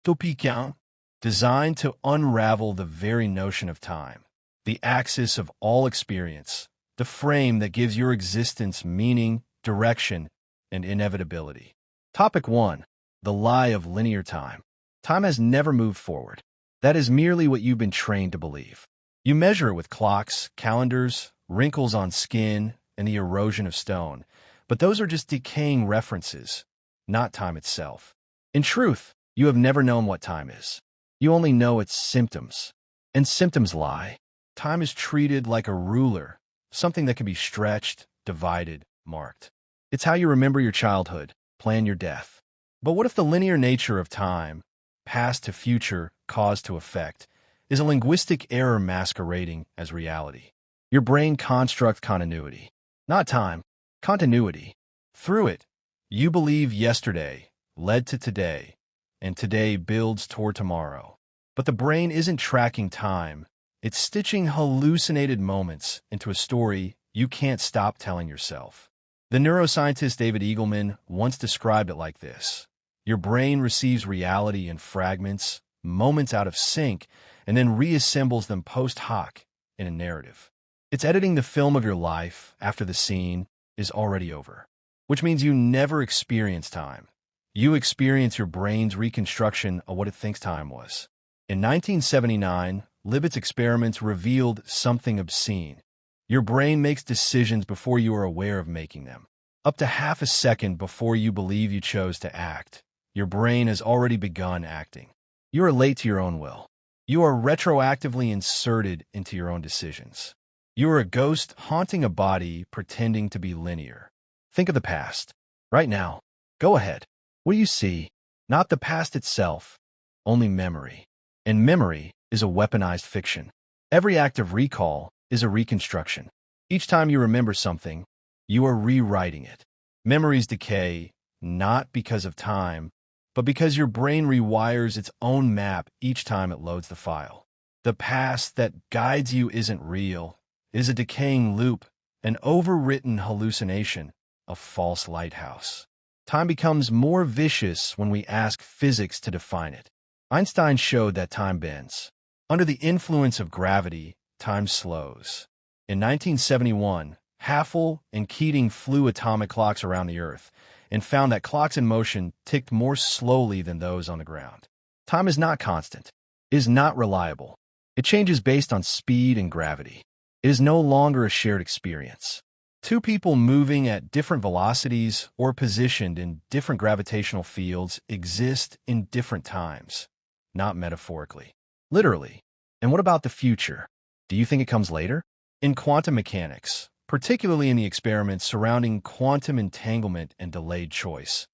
Topicant, designed to unravel the very notion of time, the axis of all experience, the frame that gives your existence meaning, direction, and inevitability. Topic 1. The lie of linear time. Time has never moved forward. That is merely what you've been trained to believe. You measure it with clocks, calendars, wrinkles on skin, and the erosion of stone, but those are just decaying references, not time itself. In truth, you have never known what time is. You only know its symptoms. And symptoms lie. Time is treated like a ruler, something that can be stretched, divided, marked. It's how you remember your childhood, plan your death. But what if the linear nature of time, past to future, cause to effect, is a linguistic error masquerading as reality? Your brain constructs continuity, not time, continuity. Through it, you believe yesterday led to today, and today builds toward tomorrow. But the brain isn't tracking time. It's stitching hallucinated moments into a story you can't stop telling yourself. The neuroscientist David Eagleman once described it like this. Your brain receives reality in fragments, moments out of sync, and then reassembles them post hoc in a narrative. It's editing the film of your life after the scene is already over, which means you never experience time. You experience your brain's reconstruction of what it thinks time was. In 1979, Libet's experiments revealed something obscene. Your brain makes decisions before you are aware of making them. Up to half a second before you believe you chose to act, your brain has already begun acting. You are late to your own will. You are retroactively inserted into your own decisions. You are a ghost haunting a body pretending to be linear. Think of the past. Right now. Go ahead. What do you see? Not the past itself, only memory. And memory is a weaponized fiction. Every act of recall is a reconstruction. Each time you remember something, you are rewriting it. Memories decay, not because of time, but because your brain rewires its own map each time it loads the file. The past that guides you isn't real, is a decaying loop, an overwritten hallucination, a false lighthouse. Time becomes more vicious when we ask physics to define it. Einstein showed that time bends. Under the influence of gravity, time slows. In 1971, Haffel and Keating flew atomic clocks around the Earth and found that clocks in motion ticked more slowly than those on the ground. Time is not constant. It is not reliable. It changes based on speed and gravity. It is no longer a shared experience. Two people moving at different velocities or positioned in different gravitational fields exist in different times, not metaphorically, literally. And what about the future? Do you think it comes later? In quantum mechanics, particularly in the experiments surrounding quantum entanglement and delayed choice,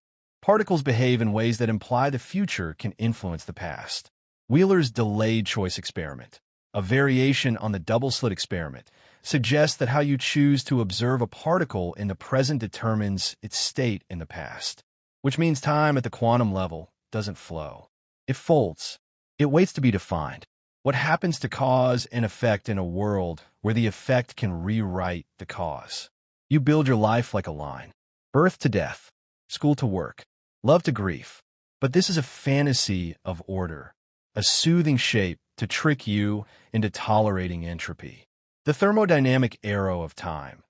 particles behave in ways that imply the future can influence the past. Wheeler's delayed choice experiment, a variation on the double-slit experiment, suggests that how you choose to observe a particle in the present determines its state in the past, which means time at the quantum level doesn't flow. It folds. It waits to be defined. What happens to cause and effect in a world where the effect can rewrite the cause? You build your life like a line. Birth to death, school to work, love to grief. But this is a fantasy of order, a soothing shape to trick you into tolerating entropy. The thermodynamic arrow of time,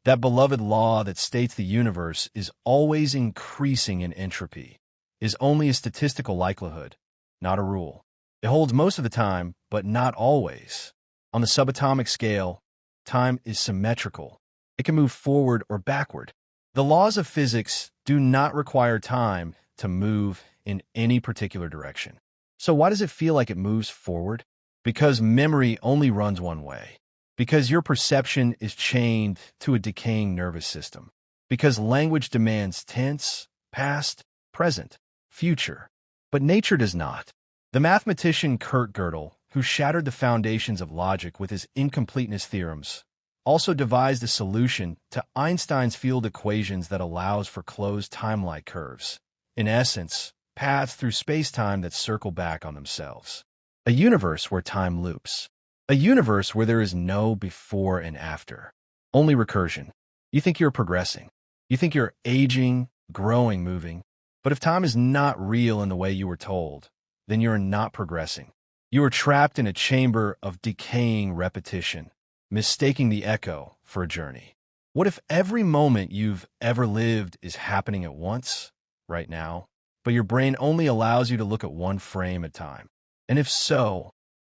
that beloved law that states the universe is always increasing in entropy, is only a statistical likelihood, not a rule. It holds most of the time, but not always. On the subatomic scale, time is symmetrical. It can move forward or backward. The laws of physics do not require time to move in any particular direction. So why does it feel like it moves forward? Because memory only runs one way. Because your perception is chained to a decaying nervous system. Because language demands tense, past, present, future. But nature does not. The mathematician Kurt Gödel, who shattered the foundations of logic with his incompleteness theorems, also devised a solution to Einstein's field equations that allows for closed time-like curves. In essence, paths through space-time that circle back on themselves. A universe where time loops. A universe where there is no before and after. Only recursion. You think you're progressing. You think you're aging, growing, moving. But if time is not real in the way you were told, then you are not progressing. You are trapped in a chamber of decaying repetition, mistaking the echo for a journey. What if every moment you've ever lived is happening at once, right now, but your brain only allows you to look at one frame at a time? And if so,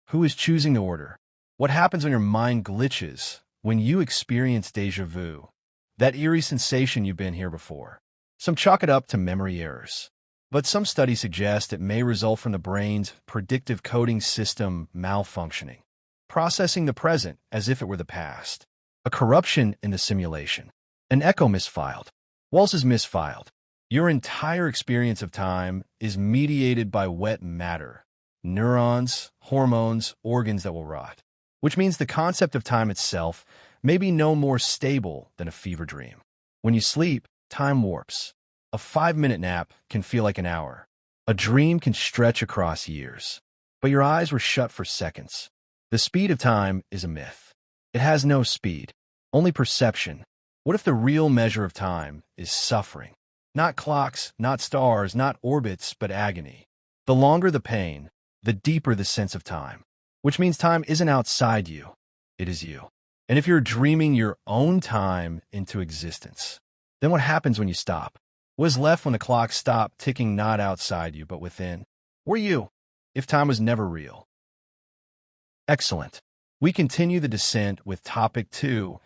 who is choosing the order? What happens when your mind glitches, when you experience déjà vu, that eerie sensation you've been here before? Some chalk it up to memory errors, but some studies suggest it may result from the brain's predictive coding system malfunctioning, processing the present as if it were the past. A corruption in the simulation. An echo misfiled. Walls is misfiled. Your entire experience of time is mediated by wet matter, neurons, hormones, organs that will rot, which means the concept of time itself may be no more stable than a fever dream. When you sleep, time warps. A 5-minute nap can feel like an hour. A dream can stretch across years. But your eyes were shut for seconds. The speed of time is a myth. It has no speed, only perception. What if the real measure of time is suffering? Not clocks, not stars, not orbits, but agony. The longer the pain, the deeper the sense of time, which means time isn't outside you, it is you. And if you're dreaming your own time into existence, then what happens when you stop? What is left when the clock stopped ticking not outside you, but within? Were you, if time was never real? Excellent. We continue the descent with topic 2,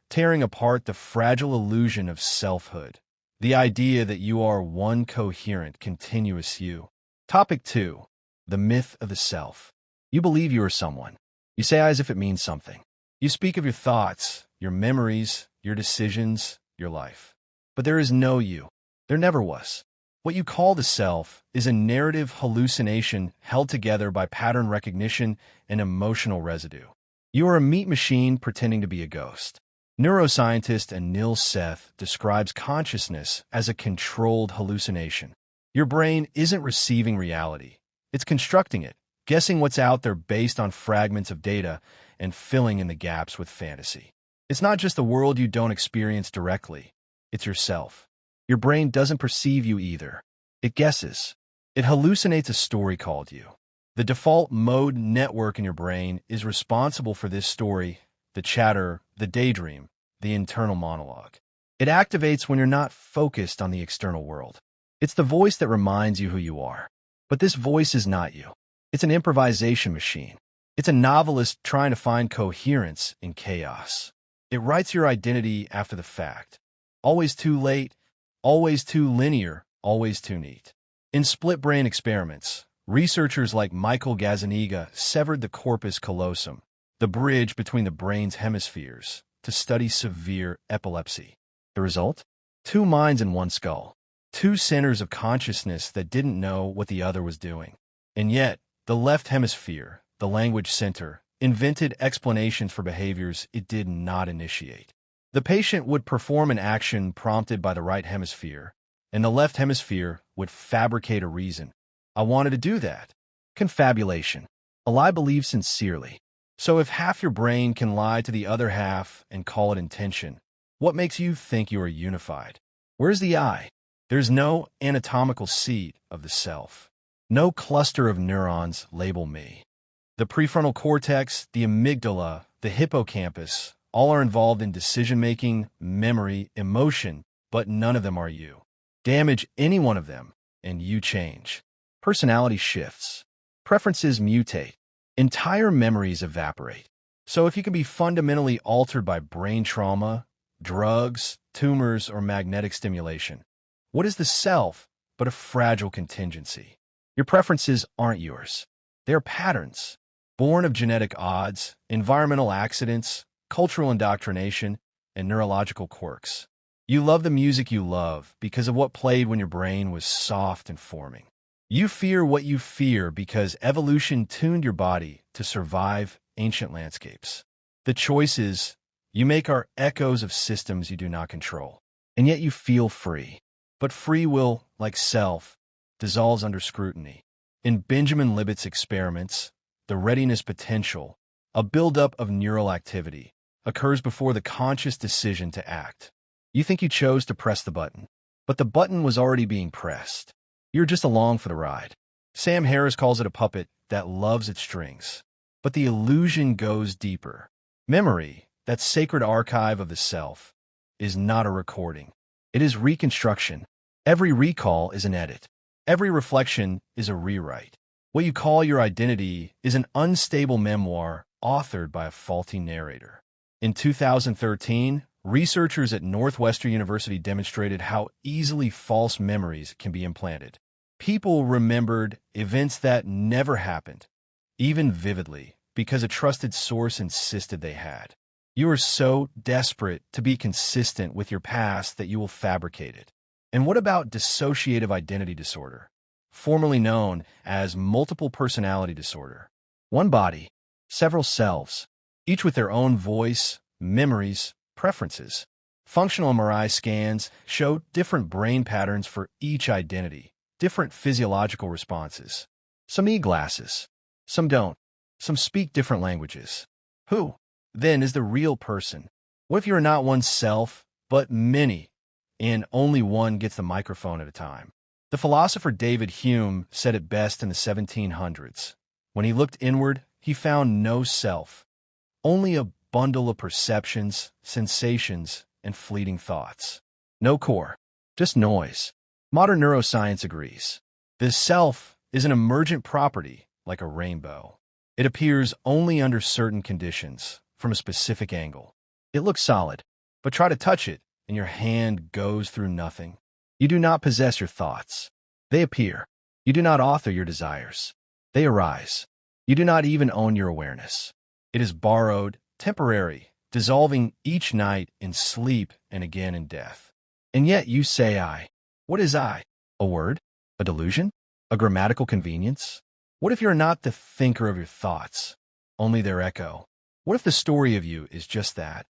tearing apart the fragile illusion of selfhood, the idea that you are one coherent, continuous you. Topic 2, the myth of the self. You believe you are someone. You say as if it means something. You speak of your thoughts, your memories, your decisions, your life. But there is no you. There never was. What you call the self is a narrative hallucination held together by pattern recognition and emotional residue. You are a meat machine pretending to be a ghost. Neuroscientist Anil Seth describes consciousness as a controlled hallucination. Your brain isn't receiving reality. It's constructing it, guessing what's out there based on fragments of data and filling in the gaps with fantasy. It's not just the world you don't experience directly. It's yourself. Your brain doesn't perceive you either. It guesses. It hallucinates a story called you. The default mode network in your brain is responsible for this story, the chatter, the daydream, the internal monologue. It activates when you're not focused on the external world. It's the voice that reminds you who you are. But this voice is not you. It's an improvisation machine. It's a novelist trying to find coherence in chaos. It writes your identity after the fact. Always too late, always too linear, always too neat. In split-brain experiments, researchers like Michael Gazzaniga severed the corpus callosum, the bridge between the brain's hemispheres, to study severe epilepsy. The result? 2 minds in one skull. 2 centers of consciousness that didn't know what the other was doing. And yet, the left hemisphere, the language center, invented explanations for behaviors it did not initiate. The patient would perform an action prompted by the right hemisphere, and the left hemisphere would fabricate a reason. I wanted to do that. Confabulation. A lie believed sincerely. So if half your brain can lie to the other half and call it intention, what makes you think you are unified? Where's the I? There's no anatomical seat of the self. No cluster of neurons label me. The prefrontal cortex, the amygdala, the hippocampus, all are involved in decision-making, memory, emotion, but none of them are you. Damage any one of them, and you change. Personality shifts. Preferences mutate. Entire memories evaporate. So if you can be fundamentally altered by brain trauma, drugs, tumors, or magnetic stimulation, what is the self but a fragile contingency? Your preferences aren't yours. They are patterns, born of genetic odds, environmental accidents, cultural indoctrination, and neurological quirks. You love the music you love because of what played when your brain was soft and forming. You fear what you fear because evolution tuned your body to survive ancient landscapes. The choices you make are echoes of systems you do not control, and yet you feel free. But free will, like self, dissolves under scrutiny. In Benjamin Libet's experiments, the readiness potential, a buildup of neural activity, occurs before the conscious decision to act. You think you chose to press the button, but the button was already being pressed. You're just along for the ride. Sam Harris calls it a puppet that loves its strings. But the illusion goes deeper. Memory, that sacred archive of the self, is not a recording. It is reconstruction. Every recall is an edit. Every reflection is a rewrite. What you call your identity is an unstable memoir authored by a faulty narrator. In 2013, researchers at Northwestern University demonstrated how easily false memories can be implanted. People remembered events that never happened, even vividly, because a trusted source insisted they had. You are so desperate to be consistent with your past that you will fabricate it. And what about dissociative identity disorder, formerly known as multiple personality disorder? One body, several selves, each with their own voice, memories, preferences. Functional MRI scans show different brain patterns for each identity, different physiological responses. Some need glasses, some don't. Some speak different languages. Who, then, is the real person? What if you are not one self, but many, and only one gets the microphone at a time? The philosopher David Hume said it best in the 1700s. When he looked inward, he found no self, only a bundle of perceptions, sensations, and fleeting thoughts. No core, just noise. Modern neuroscience agrees. The self is an emergent property, like a rainbow. It appears only under certain conditions, from a specific angle. It looks solid, but try to touch it, and your hand goes through nothing. You do not possess your thoughts. They appear. You do not author your desires. They arise. You do not even own your awareness. It is borrowed, temporary, dissolving each night in sleep and again in death. And yet you say I. What is I? A word? A delusion? A grammatical convenience? What if you're not the thinker of your thoughts, only their echo? What if the story of you is just that,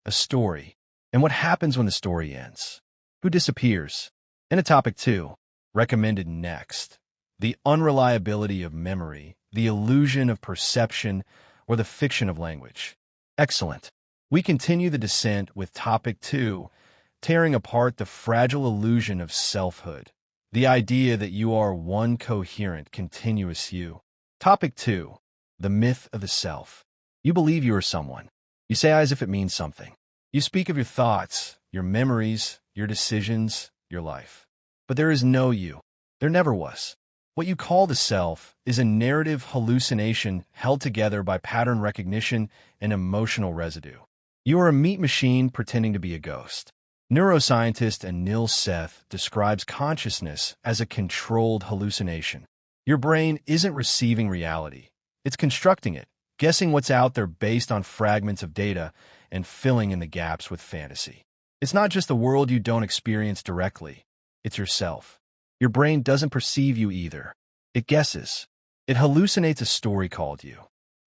a story? And what happens when the story ends? Who disappears? In a topic 2, recommended next, the unreliability of memory, the illusion of perception, or the fiction of language. Excellent. We continue the descent with topic 2, tearing apart the fragile illusion of selfhood. The idea that you are one coherent, continuous you. Topic 2. The myth of the self. You believe you are someone. You say I as if it means something. You speak of your thoughts, your memories, your decisions, your life. But there is no you. There never was. What you call the self is a narrative hallucination held together by pattern recognition and emotional residue. You are a meat machine pretending to be a ghost. Neuroscientist Anil Seth describes consciousness as a controlled hallucination. Your brain isn't receiving reality. It's constructing it, guessing what's out there based on fragments of data and filling in the gaps with fantasy. It's not just the world you don't experience directly. It's yourself. Your brain doesn't perceive you either. It guesses. It hallucinates a story called you.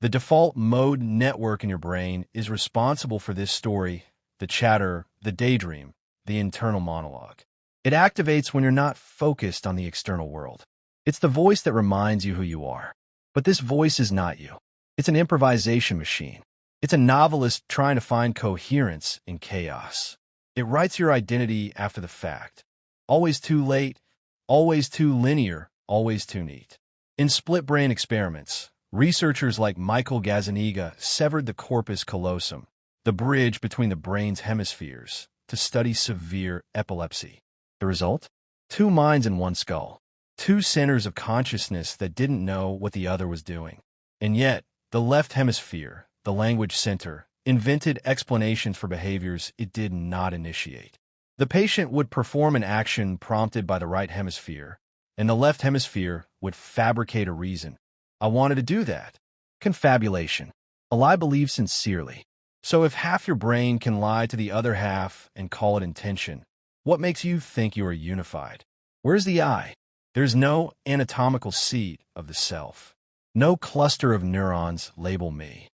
The default mode network in your brain is responsible for this story, the chatter, the daydream, the internal monologue. It activates when you're not focused on the external world. It's the voice that reminds you who you are. But this voice is not you. It's an improvisation machine. It's a novelist trying to find coherence in chaos. It writes your identity after the fact. Always too late, always too linear, always too neat. In split-brain experiments, researchers like Michael Gazzaniga severed the corpus callosum, the bridge between the brain's hemispheres, to study severe epilepsy. The result? 2 minds in one skull. 2 centers of consciousness that didn't know what the other was doing. And yet, the left hemisphere, the language center, invented explanations for behaviors it did not initiate. The patient would perform an action prompted by the right hemisphere, and the left hemisphere would fabricate a reason. I wanted to do that. Confabulation. A lie believed sincerely. So if half your brain can lie to the other half and call it intention, what makes you think you are unified? Where's the I? There's no anatomical seat of the self. No cluster of neurons label me.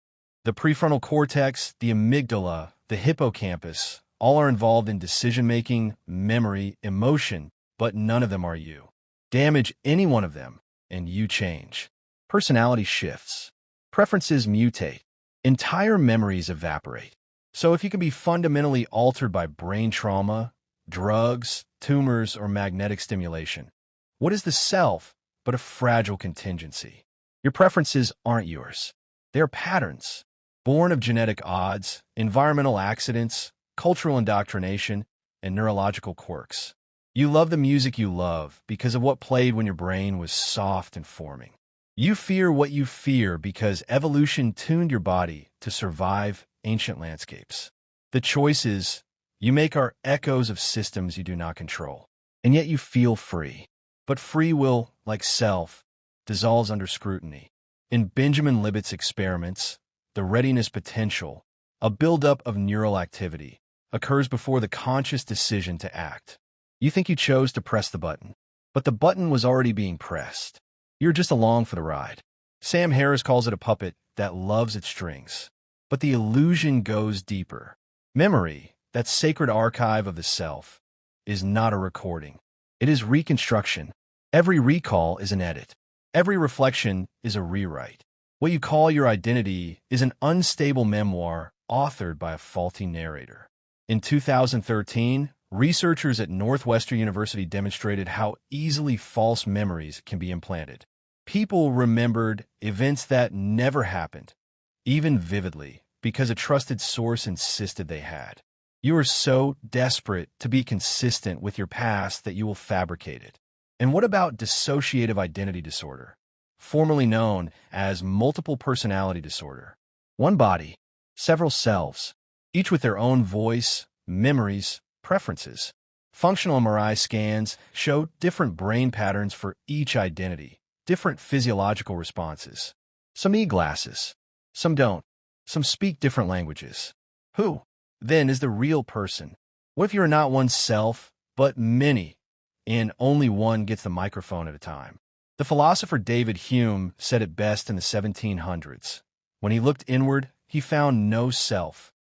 The prefrontal cortex, the amygdala, the hippocampus, all are involved in decision-making, memory, emotion, but none of them are you. Damage any one of them, and you change. Personality shifts. Preferences mutate. Entire memories evaporate. So if you can be fundamentally altered by brain trauma, drugs, tumors, or magnetic stimulation, what is the self but a fragile contingency. Your preferences aren't yours. They are patterns, born of genetic odds, environmental accidents, cultural indoctrination, and neurological quirks. You love the music you love because of what played when your brain was soft and forming. You fear what you fear because evolution tuned your body to survive ancient landscapes. The choices you make are echoes of systems you do not control, and yet you feel free. But free will, like self, dissolves under scrutiny. In Benjamin Libet's experiments, the readiness potential, a buildup of neural activity, occurs before the conscious decision to act. You think you chose to press the button, but the button was already being pressed. You're just along for the ride. Sam Harris calls it a puppet that loves its strings. But the illusion goes deeper. Memory, that sacred archive of the self, is not a recording. It is reconstruction. Every recall is an edit. Every reflection is a rewrite. What you call your identity is an unstable memoir authored by a faulty narrator. In 2013, researchers at Northwestern University demonstrated how easily false memories can be implanted. People remembered events that never happened, even vividly, because a trusted source insisted they had. You are so desperate to be consistent with your past that you will fabricate it. And what about dissociative identity disorder, formerly known as multiple personality disorder? One body, several selves, each with their own voice, memories, preferences. Functional MRI scans show different brain patterns for each identity, different physiological responses. Some need glasses, some don't. Some speak different languages. Who, then, is the real person? What if you are not one self, but many, and only one gets the microphone at a time? The philosopher David Hume said it best in the 1700s. When he looked inward, he found no self,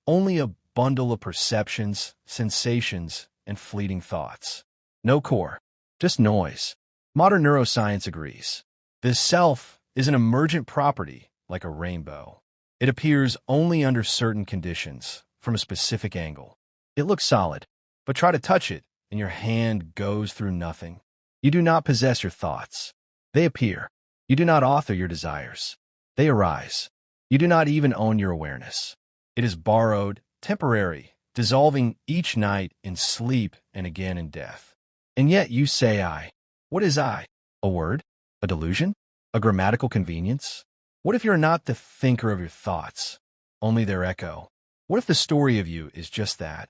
only a bundle of perceptions, sensations, and fleeting thoughts. No core, just noise. Modern neuroscience agrees. The self is an emergent property, like a rainbow. It appears only under certain conditions, from a specific angle. It looks solid, but try to touch it, and your hand goes through nothing. You do not possess your thoughts. They appear. You do not author your desires. They arise. You do not even own your awareness. It is borrowed, temporary, dissolving each night in sleep and again in death. And yet you say I. What is I? A word? A delusion? A grammatical convenience? What if you're not the thinker of your thoughts, only their echo? What if the story of you is just that,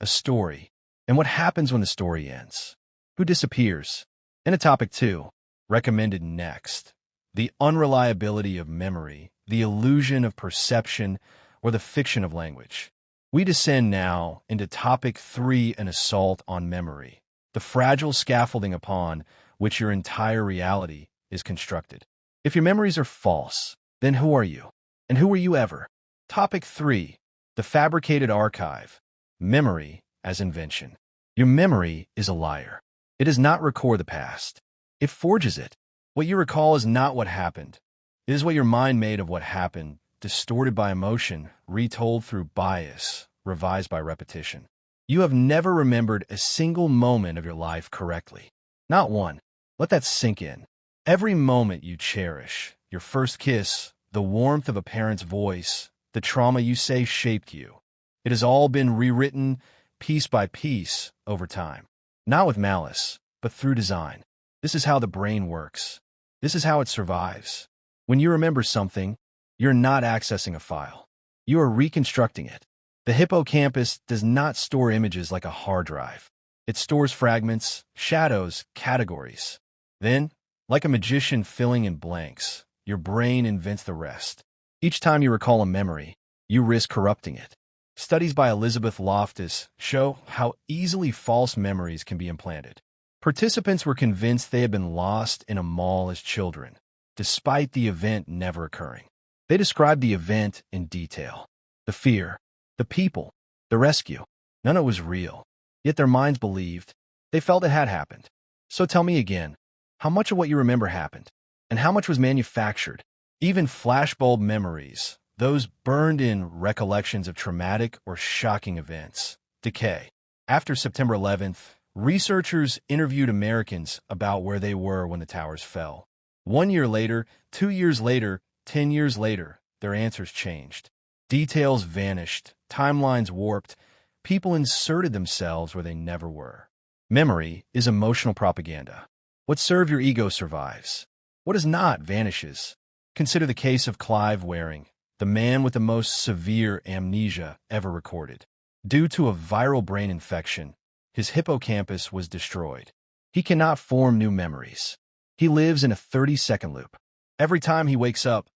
a story? And what happens when the story ends? Who disappears? And a topic 2, recommended next, the unreliability of memory, the illusion of perception, or the fiction of language. We descend now into topic 3, an assault on memory, the fragile scaffolding upon which your entire reality is constructed. If your memories are false, then who are you? And who were you ever? Topic 3, the fabricated archive, memory as invention. Your memory is a liar. It does not record the past. It forges it. What you recall is not what happened. It is what your mind made of what happened, distorted by emotion, retold through bias, revised by repetition. You have never remembered a single moment of your life correctly. Not one. Let that sink in. Every moment you cherish, your first kiss, the warmth of a parent's voice, the trauma you say shaped you. It has all been rewritten piece by piece over time. Not with malice, but through design. This is how the brain works. This is how it survives. When you remember something, you're not accessing a file. You are reconstructing it. The hippocampus does not store images like a hard drive. It stores fragments, shadows, categories. Then, like a magician filling in blanks, your brain invents the rest. Each time you recall a memory, you risk corrupting it. Studies by Elizabeth Loftus show how easily false memories can be implanted. Participants were convinced they had been lost in a mall as children, despite the event never occurring. They described the event in detail. The fear, the people, the rescue. None of it was real, yet their minds believed. They felt it had happened. So tell me again, how much of what you remember happened? And how much was manufactured? Even flashbulb memories, those burned-in recollections of traumatic or shocking events, decay. After September 11th, Researchers interviewed Americans about where they were when the towers fell. 1 year later, 2 years later, 10 years later, their answers changed. Details vanished, timelines warped, people inserted themselves where they never were. Memory is emotional propaganda. What served your ego survives. What does not vanishes. Consider the case of Clive Waring, the man with the most severe amnesia ever recorded. Due to a viral brain infection, his hippocampus was destroyed. He cannot form new memories. He lives in a 30-second loop. Every time he wakes up,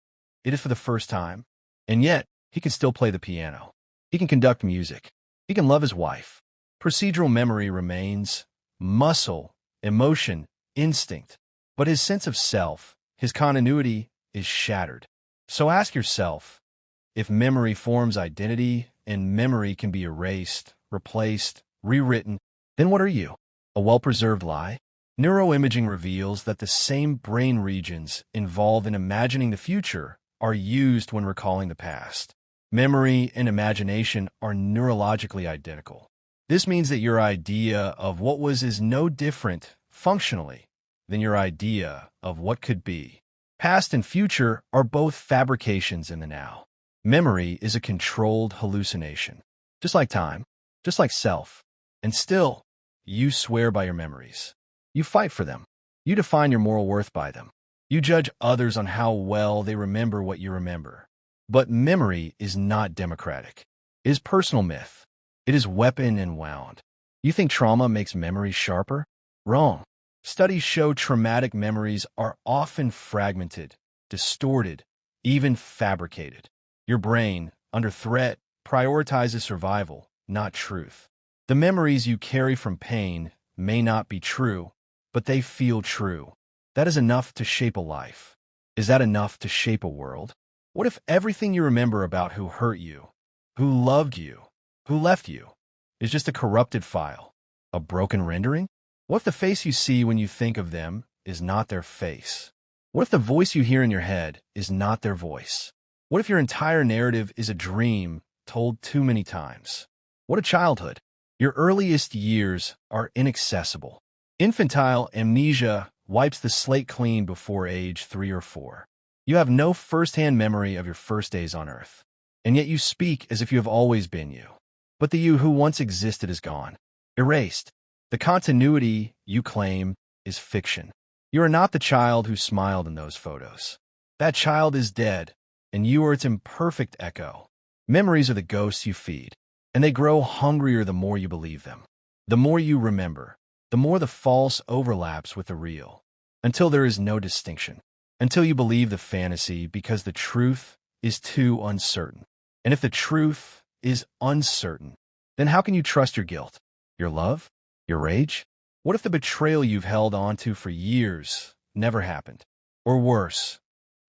it is for the first time. And yet, he can still play the piano. He can conduct music. He can love his wife. Procedural memory remains muscle, emotion, instinct. But his sense of self, his continuity, is shattered. So ask yourself, if memory forms identity and memory can be erased, replaced, rewritten, then what are you? A well-preserved lie? Neuroimaging reveals that the same brain regions involved in imagining the future are used when recalling the past. Memory and imagination are neurologically identical. This means that your idea of what was is no different, functionally, than your idea of what could be. Past and future are both fabrications in the now. Memory is a controlled hallucination, just like time, just like self. And still, you swear by your memories. You fight for them. You define your moral worth by them. You judge others on how well they remember what you remember. But memory is not democratic. It is personal myth. It is weapon and wound. You think trauma makes memories sharper? Wrong. Studies show traumatic memories are often fragmented, distorted, even fabricated. Your brain, under threat, prioritizes survival, not truth. The memories you carry from pain may not be true, but they feel true. That is enough to shape a life. Is that enough to shape a world? What if everything you remember about who hurt you, who loved you, who left you, is just a corrupted file, a broken rendering? What if the face you see when you think of them is not their face? What if the voice you hear in your head is not their voice? What if your entire narrative is a dream told too many times? What a childhood! Your earliest years are inaccessible. Infantile amnesia wipes the slate clean before age 3 or 4. You have no first-hand memory of your first days on Earth, and yet you speak as if you have always been you. But the you who once existed is gone, erased. The continuity you claim is fiction. You are not the child who smiled in those photos. That child is dead, and you are its imperfect echo. Memories are the ghosts you feed, and they grow hungrier the more you believe them. The more you remember, the more the false overlaps with the real, until there is no distinction, until you believe the fantasy because the truth is too uncertain. And if the truth is uncertain, then how can you trust your guilt, your love, your rage? What if the betrayal you've held on to for years never happened? Or worse,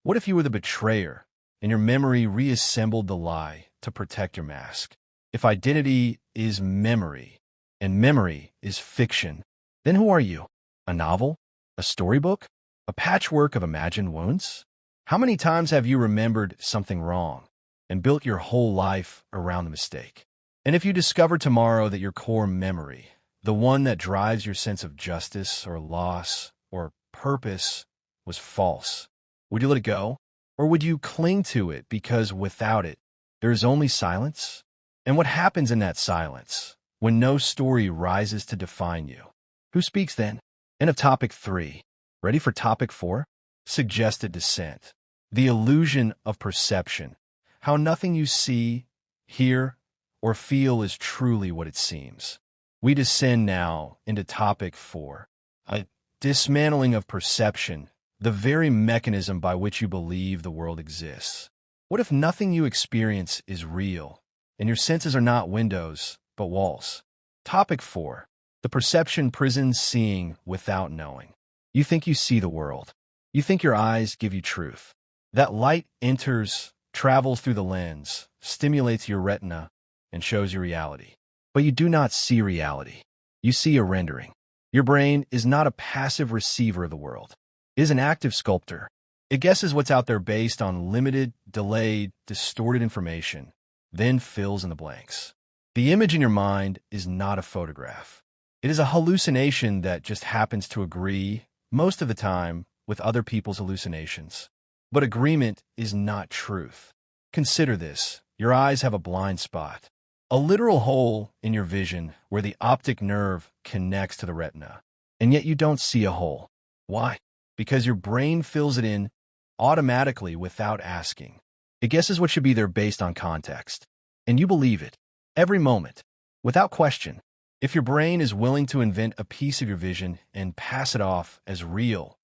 what if you were the betrayer and your memory reassembled the lie to protect your mask? If identity is memory and memory is fiction, then who are you? A novel? A storybook? A patchwork of imagined wounds? How many times have you remembered something wrong and built your whole life around the mistake? And if you discover tomorrow that your core memory, the one that drives your sense of justice or loss or purpose, was false, would you let it go? Or would you cling to it because without it, there is only silence? And what happens in that silence when no story rises to define you? Who speaks then? End of topic 3. Ready for topic 4? Suggested descent. The illusion of perception. How nothing you see, hear, or feel is truly what it seems. We descend now into topic 4. A dismantling of perception, the very mechanism by which you believe the world exists. What if nothing you experience is real, and your senses are not windows, but walls? Topic 4. The perception prison seeing without knowing. You think you see the world. You think your eyes give you truth. That light enters, travels through the lens, stimulates your retina, and shows you reality. But you do not see reality. You see a rendering. Your brain is not a passive receiver of the world. It is an active sculptor. It guesses what's out there based on limited, delayed, distorted information, then fills in the blanks. The image in your mind is not a photograph. It is a hallucination that just happens to agree, most of the time, with other people's hallucinations. But agreement is not truth. Consider this. Your eyes have a blind spot, a literal hole in your vision where the optic nerve connects to the retina. And yet you don't see a hole. Why? Because your brain fills it in automatically without asking. It guesses what should be there based on context. And you believe it, every moment, without question. If your brain is willing to invent a piece of your vision and pass it off as real,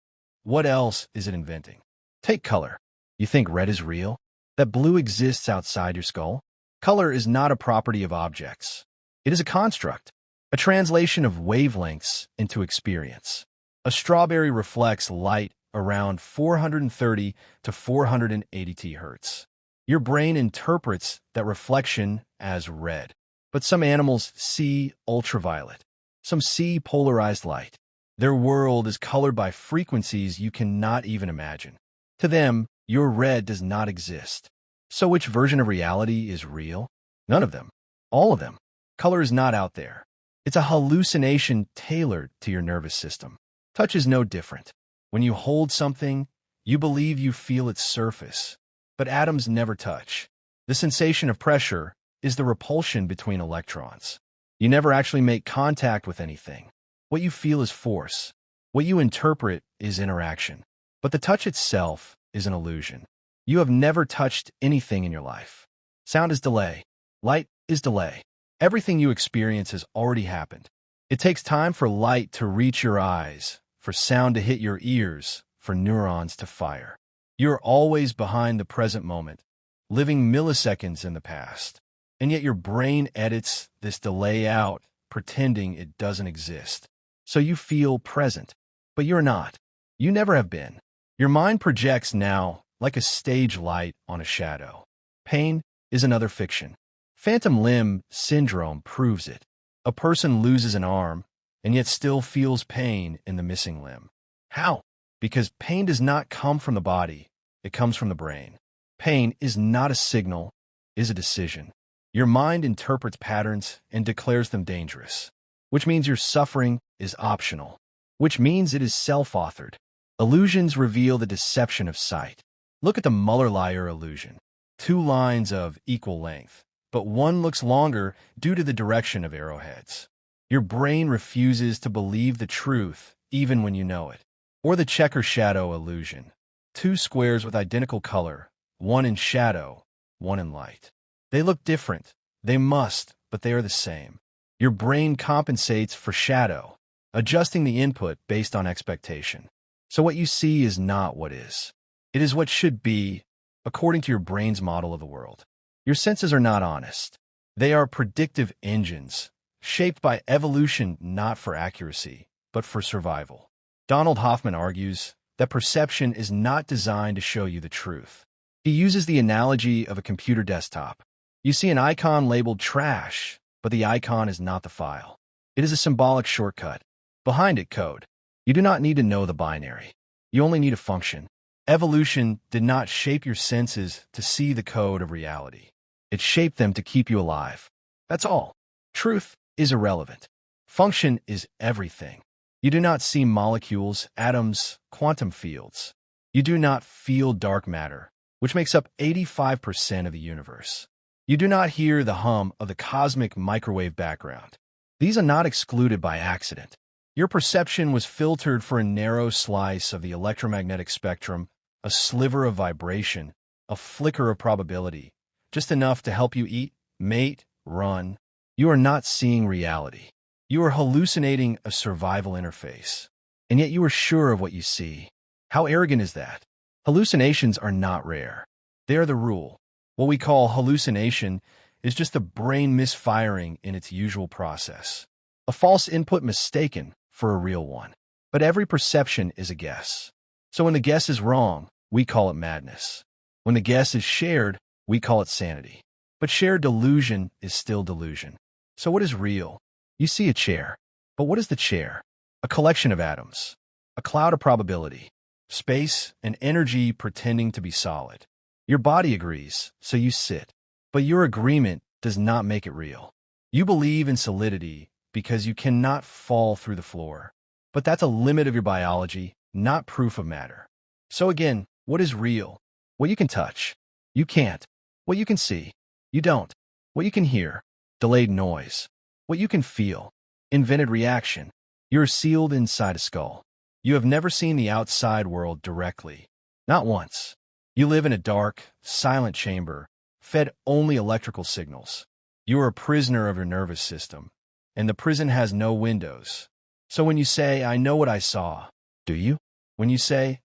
what else is it inventing? Take color. You think red is real? That blue exists outside your skull? Color is not a property of objects. It is a construct, a translation of wavelengths into experience. A strawberry reflects light around 430 to 480 Hz. Your brain interprets that reflection as red. But some animals see ultraviolet. Some see polarized light. Their world is colored by frequencies you cannot even imagine. To them, your red does not exist. So which version of reality is real? None of them. All of them. Color is not out there. It's a hallucination tailored to your nervous system. Touch is no different. When you hold something, you believe you feel its surface. But atoms never touch. The sensation of pressure is the repulsion between electrons. You never actually make contact with anything. What you feel is force. What you interpret is interaction. But the touch itself is an illusion. You have never touched anything in your life. Sound is delay. Light is delay. Everything you experience has already happened. It takes time for light to reach your eyes, for sound to hit your ears, for neurons to fire. You're always behind the present moment, living milliseconds in the past. And yet your brain edits this delay out, pretending it doesn't exist. So you feel present, but you're not. You never have been. Your mind projects now like a stage light on a shadow. Pain is another fiction. Phantom limb syndrome proves it. A person loses an arm and yet still feels pain in the missing limb. How? Because pain does not come from the body. It comes from the brain. Pain is not a signal, it is a decision. Your mind interprets patterns and declares them dangerous, which means your suffering is optional, which means it is self-authored. Illusions reveal the deception of sight. Look at the Muller-Lyer illusion. Two lines of equal length, but one looks longer due to the direction of arrowheads. Your brain refuses to believe the truth even when you know it. Or the checker shadow illusion. Two squares with identical color, one in shadow, one in light. They look different. They must, but they are the same. Your brain compensates for shadow, adjusting the input based on expectation. So what you see is not what is. It is what should be, according to your brain's model of the world. Your senses are not honest. They are predictive engines, shaped by evolution not for accuracy, but for survival. Donald Hoffman argues that perception is not designed to show you the truth. He uses the analogy of a computer desktop. You see an icon labeled trash, but the icon is not the file. It is a symbolic shortcut. Behind it, code. You do not need to know the binary. You only need a function. Evolution did not shape your senses to see the code of reality. It shaped them to keep you alive. That's all. Truth is irrelevant. Function is everything. You do not see molecules, atoms, quantum fields. You do not feel dark matter, which makes up 85% of the universe. You do not hear the hum of the cosmic microwave background. These are not excluded by accident. Your perception was filtered for a narrow slice of the electromagnetic spectrum, a sliver of vibration, a flicker of probability, just enough to help you eat, mate, run. You are not seeing reality. You are hallucinating a survival interface. And yet you are sure of what you see. How arrogant is that? Hallucinations are not rare. They are the rule. What we call hallucination is just the brain misfiring in its usual process. A false input mistaken for a real one. But every perception is a guess. So when the guess is wrong, we call it madness. When the guess is shared, we call it sanity. But shared delusion is still delusion. So what is real? You see a chair. But what is the chair? A collection of atoms. A cloud of probability. Space and energy pretending to be solid. Your body agrees, so you sit. But your agreement does not make it real. You believe in solidity, because you cannot fall through the floor. But that's a limit of your biology, not proof of matter. So again, what is real? What you can touch. You can't. What you can see. You don't. What you can hear. Delayed noise. What you can feel. Invented reaction. You're sealed inside a skull. You have never seen the outside world directly. Not once. You live in a dark, silent chamber, fed only electrical signals. You are a prisoner of your nervous system, and the prison has no windows. So when you say, I know what I saw, do you? When you say,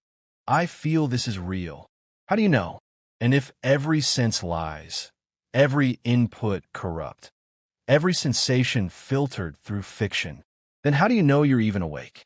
I feel this is real, how do you know? And if every sense lies, every input corrupt, every sensation filtered through fiction, then how do you know you're even awake?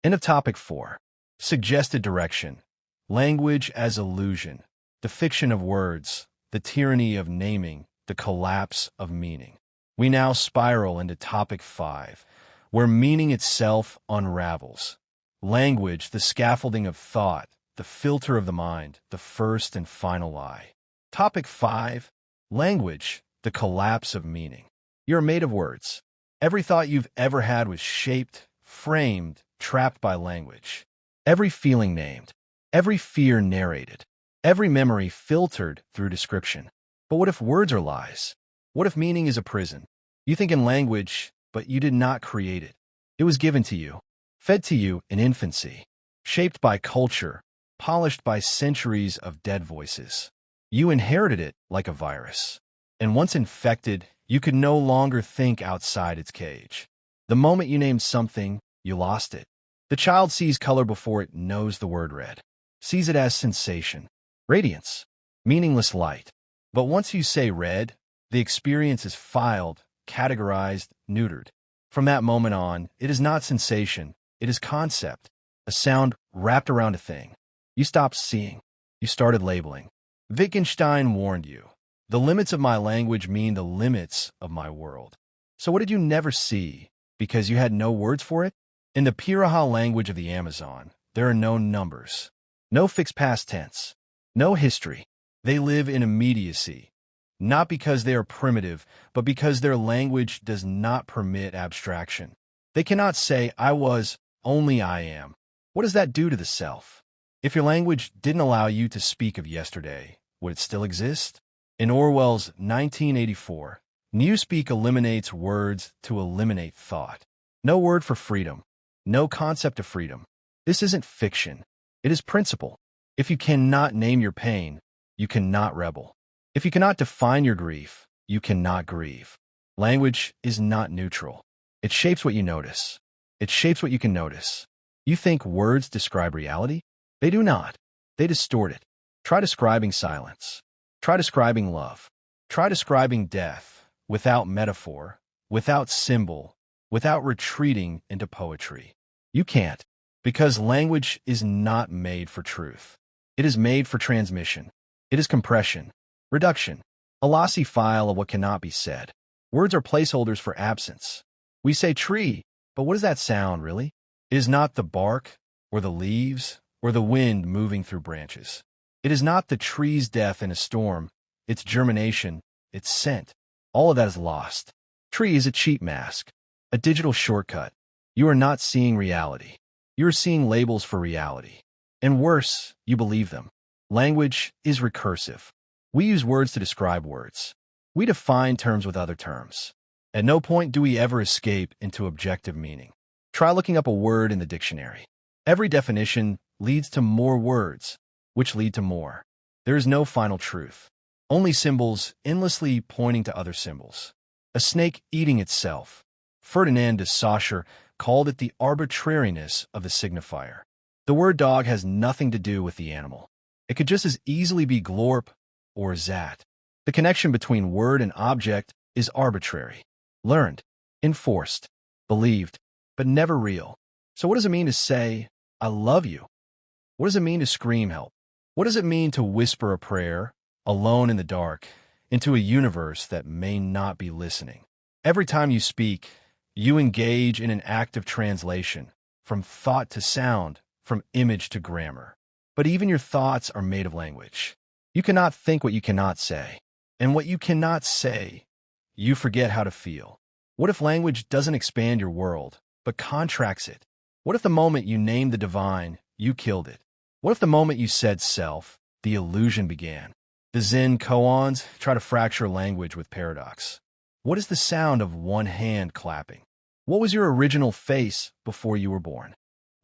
End of topic 4. Suggested direction. Language as illusion. The fiction of words. The tyranny of naming. The collapse of meaning. We now spiral into topic 5, where meaning itself unravels. Language, the scaffolding of thought, the filter of the mind, the first and final lie. Topic 5. Language, the collapse of meaning. You're made of words. Every thought you've ever had was shaped, framed, trapped by language. Every feeling named. Every fear narrated. Every memory filtered through description. But what if words are lies? What if meaning is a prison? You think in language, but you did not create it. It was given to you, fed to you in infancy, shaped by culture, polished by centuries of dead voices. You inherited it like a virus. And once infected, you could no longer think outside its cage. The moment you named something, you lost it. The child sees color before it knows the word red, sees it as sensation, radiance, meaningless light. But once you say red, the experience is filed, categorized, neutered. From that moment on, it is not sensation, it is concept, a sound wrapped around a thing. You stopped seeing. You started labeling. Wittgenstein warned you. The limits of my language mean the limits of my world. So what did you never see? Because you had no words for it? In the Piraha language of the Amazon, there are no numbers, no fixed past tense, no history. They live in immediacy, not because they are primitive, but because their language does not permit abstraction. They cannot say, I was, only I am. What does that do to the self? If your language didn't allow you to speak of yesterday, would it still exist? In Orwell's 1984, Newspeak eliminates words to eliminate thought. No word for freedom. No concept of freedom. This isn't fiction. It is principle. If you cannot name your pain, you cannot rebel. If you cannot define your grief, you cannot grieve. Language is not neutral. It shapes what you notice. It shapes what you can notice. You think words describe reality? They do not. They distort it. Try describing silence. Try describing love. Try describing death without metaphor, without symbol, without retreating into poetry. You can't, because language is not made for truth. It is made for transmission. It is compression, reduction, a lossy file of what cannot be said. Words are placeholders for absence. We say tree, but what does that sound, really? It is not the bark, or the leaves, or the wind moving through branches. It is not the tree's death in a storm, its germination, its scent. All of that is lost. Tree is a cheap mask, a digital shortcut. You are not seeing reality. You are seeing labels for reality. And worse, you believe them. Language is recursive. We use words to describe words. We define terms with other terms. At no point do we ever escape into objective meaning. Try looking up a word in the dictionary. Every definition leads to more words, which lead to more. There is no final truth. Only symbols endlessly pointing to other symbols. A snake eating itself. Ferdinand de Saussure called it the arbitrariness of the signifier. The word dog has nothing to do with the animal. It could just as easily be glorp or zat. The connection between word and object is arbitrary, learned, enforced, believed, but never real. So what does it mean to say, I love you? What does it mean to scream help? What does it mean to whisper a prayer, alone in the dark, into a universe that may not be listening? Every time you speak, you engage in an act of translation, from thought to sound, from image to grammar. But even your thoughts are made of language. You cannot think what you cannot say. And what you cannot say, you forget how to feel. What if language doesn't expand your world, but contracts it? What if the moment you named the divine, you killed it? What if the moment you said self, the illusion began? The Zen koans try to fracture language with paradox. What is the sound of one hand clapping? What was your original face before you were born?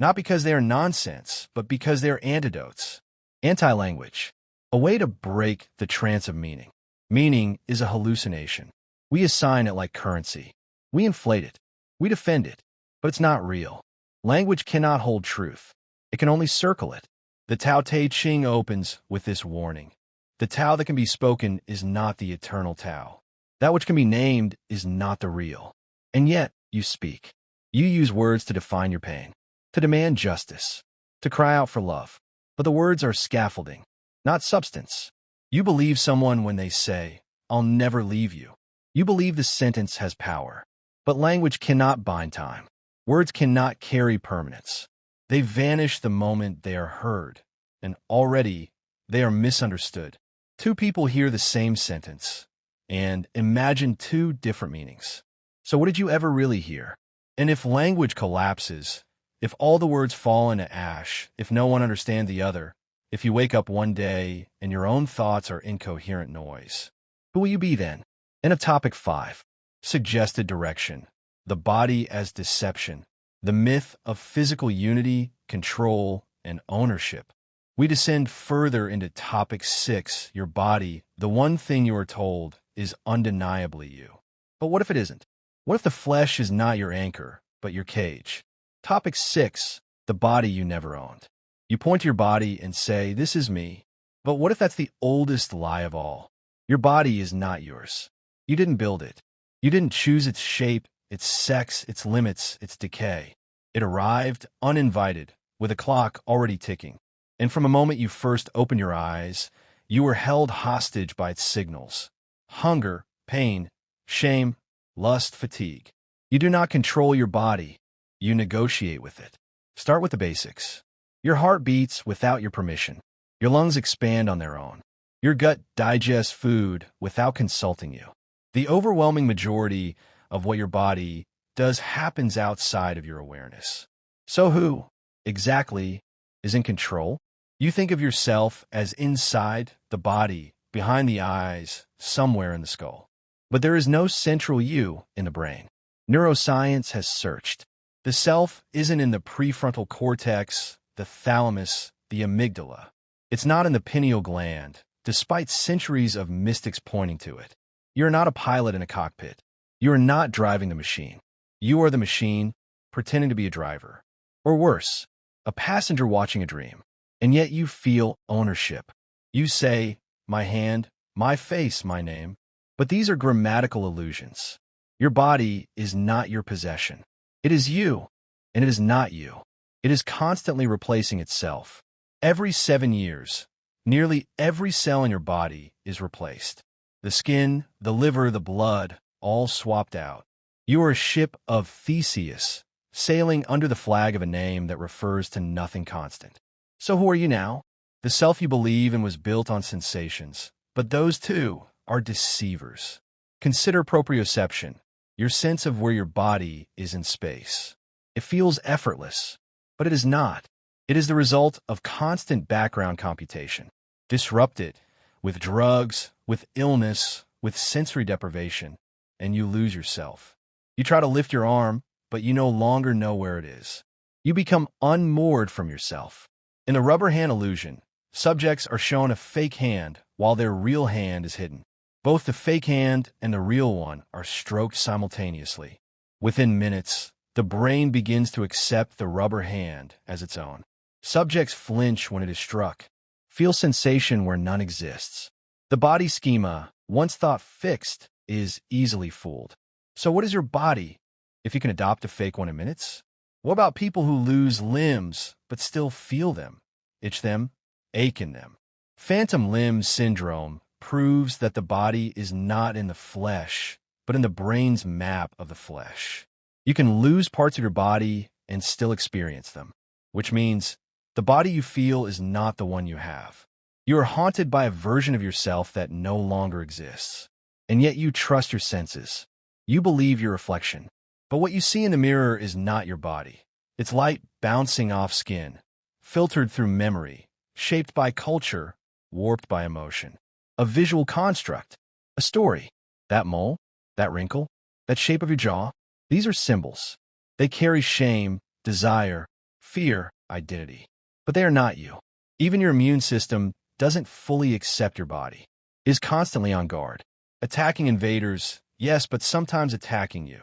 Not because they are nonsense, but because they are antidotes. Anti-language, a way to break the trance of meaning. Meaning is a hallucination. We assign it like currency. We inflate it. We defend it. But it's not real. Language cannot hold truth. It can only circle it. The Tao Te Ching opens with this warning. The Tao that can be spoken is not the eternal Tao. That which can be named is not the real. And yet, you speak. You use words to define your pain, to demand justice, to cry out for love. But the words are scaffolding, not substance. You believe someone when they say, "I'll never leave you." You believe the sentence has power. But language cannot bind time. Words cannot carry permanence. They vanish the moment they are heard, and already they are misunderstood. Two people hear the same sentence and imagine two different meanings. So what did you ever really hear? And if language collapses, if all the words fall into ash, if no one understands the other, if you wake up one day and your own thoughts are incoherent noise, who will you be then? End of topic 5. Suggested direction. The body as deception. The myth of physical unity, control, and ownership. We descend further into topic 6. Your body, the one thing you are told, is undeniably you. But what if it isn't? What if the flesh is not your anchor, but your cage? Topic 6. The body you never owned. You point to your body and say, "This is me." But what if that's the oldest lie of all? Your body is not yours. You didn't build it. You didn't choose its shape, its sex, its limits, its decay. It arrived uninvited, with a clock already ticking. And from a moment you first opened your eyes, you were held hostage by its signals. Hunger, pain, shame, lust, fatigue. You do not control your body. You negotiate with it. Start with the basics. Your heart beats without your permission. Your lungs expand on their own. Your gut digests food without consulting you. The overwhelming majority of what your body does happens outside of your awareness. So who, exactly, is in control? You think of yourself as inside the body, behind the eyes, somewhere in the skull. But there is no central you in the brain. Neuroscience has searched. The self isn't in the prefrontal cortex, the thalamus, the amygdala. It's not in the pineal gland, despite centuries of mystics pointing to it. You're not a pilot in a cockpit. You are not driving the machine. You are the machine, pretending to be a driver. Or worse, a passenger watching a dream. And yet you feel ownership. You say, "My hand, my face, my name." But these are grammatical illusions. Your body is not your possession. It is you, and it is not you. It is constantly replacing itself. Every 7 years, nearly every cell in your body is replaced. The skin, the liver, the blood, all swapped out. You are a ship of Theseus, sailing under the flag of a name that refers to nothing constant. So who are you now? The self you believe in was built on sensations, but those too are deceivers. Consider proprioception, your sense of where your body is in space. It feels effortless, but it is not. It is the result of constant background computation. Disrupt it with drugs, with illness, with sensory deprivation, and you lose yourself. You try to lift your arm, but you no longer know where it is. You become unmoored from yourself. In the rubber hand illusion, subjects are shown a fake hand while their real hand is hidden. Both the fake hand and the real one are stroked simultaneously. Within minutes, the brain begins to accept the rubber hand as its own. Subjects flinch when it is struck, feel sensation where none exists. The body schema, once thought fixed, is easily fooled. So what is your body if you can adopt a fake one in minutes? What about people who lose limbs but still feel them, itch them, ache in them? Phantom limb syndrome proves that the body is not in the flesh, but in the brain's map of the flesh. You can lose parts of your body and still experience them, which means the body you feel is not the one you have. You are haunted by a version of yourself that no longer exists, and yet you trust your senses. You believe your reflection. But what you see in the mirror is not your body. It's light bouncing off skin, filtered through memory, shaped by culture, warped by emotion. A visual construct, a story. That mole, that wrinkle, that shape of your jaw, these are symbols. They carry shame, desire, fear, identity. But they are not you. Even your immune system doesn't fully accept your body. It is constantly on guard. Attacking invaders, yes, but sometimes attacking you.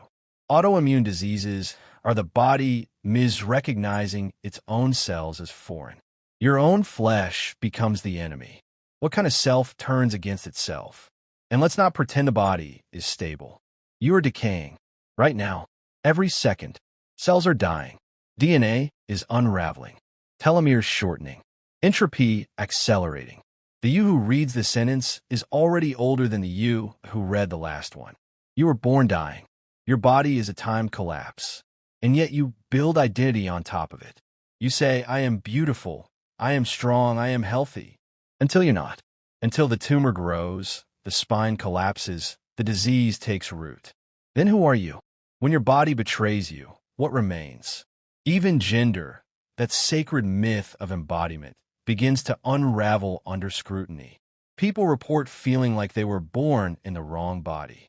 Autoimmune diseases are the body misrecognizing its own cells as foreign. Your own flesh becomes the enemy. What kind of self turns against itself? And let's not pretend the body is stable. You are decaying. Right now, every second, cells are dying. DNA is unraveling. Telomeres shortening. Entropy accelerating. The you who reads the sentence is already older than the you who read the last one. You were born dying. Your body is a time collapse. And yet you build identity on top of it. You say, I am beautiful, I am strong, I am healthy. Until you're not. Until the tumor grows, the spine collapses, the disease takes root. Then who are you? When your body betrays you, what remains? Even gender, that sacred myth of embodiment, begins to unravel under scrutiny. People report feeling like they were born in the wrong body.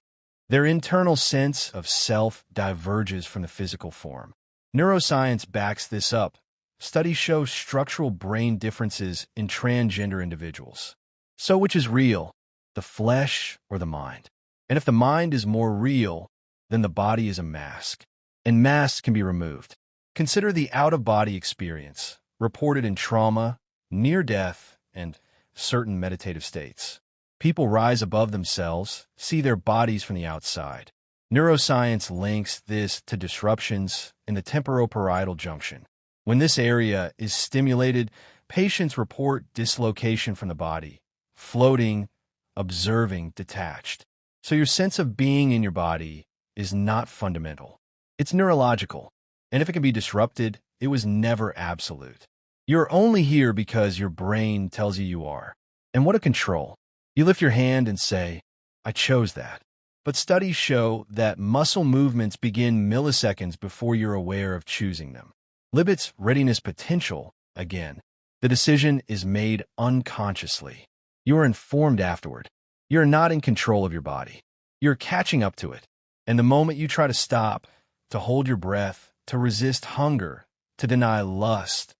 Their internal sense of self diverges from the physical form. Neuroscience backs this up. Studies show structural brain differences in transgender individuals. So which is real, the flesh or the mind? And if the mind is more real, then the body is a mask. And masks can be removed. Consider the out-of-body experience, reported in trauma, near death, and certain meditative states. People rise above themselves, see their bodies from the outside. Neuroscience links this to disruptions in the temporoparietal junction. When this area is stimulated, patients report dislocation from the body, floating, observing, detached. So your sense of being in your body is not fundamental. It's neurological. And if it can be disrupted, it was never absolute. You're only here because your brain tells you you are. And what a control. You lift your hand and say, I chose that. But studies show that muscle movements begin milliseconds before you're aware of choosing them. Libet's readiness potential, again, the decision is made unconsciously. You are informed afterward. You're not in control of your body. You're catching up to it. And the moment you try to stop, to hold your breath, to resist hunger, to deny lust,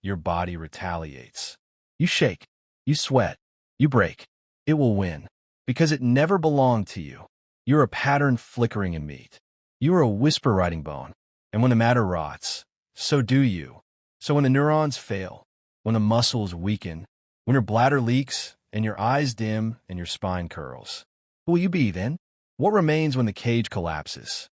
your body retaliates. You shake, you sweat, you break. It will win, because it never belonged to you. You're a pattern flickering in meat. You are a whisper writing bone, and when the matter rots, so do you. So when the neurons fail, when the muscles weaken, when your bladder leaks, and your eyes dim, and your spine curls, who will you be then? What remains when the cage collapses?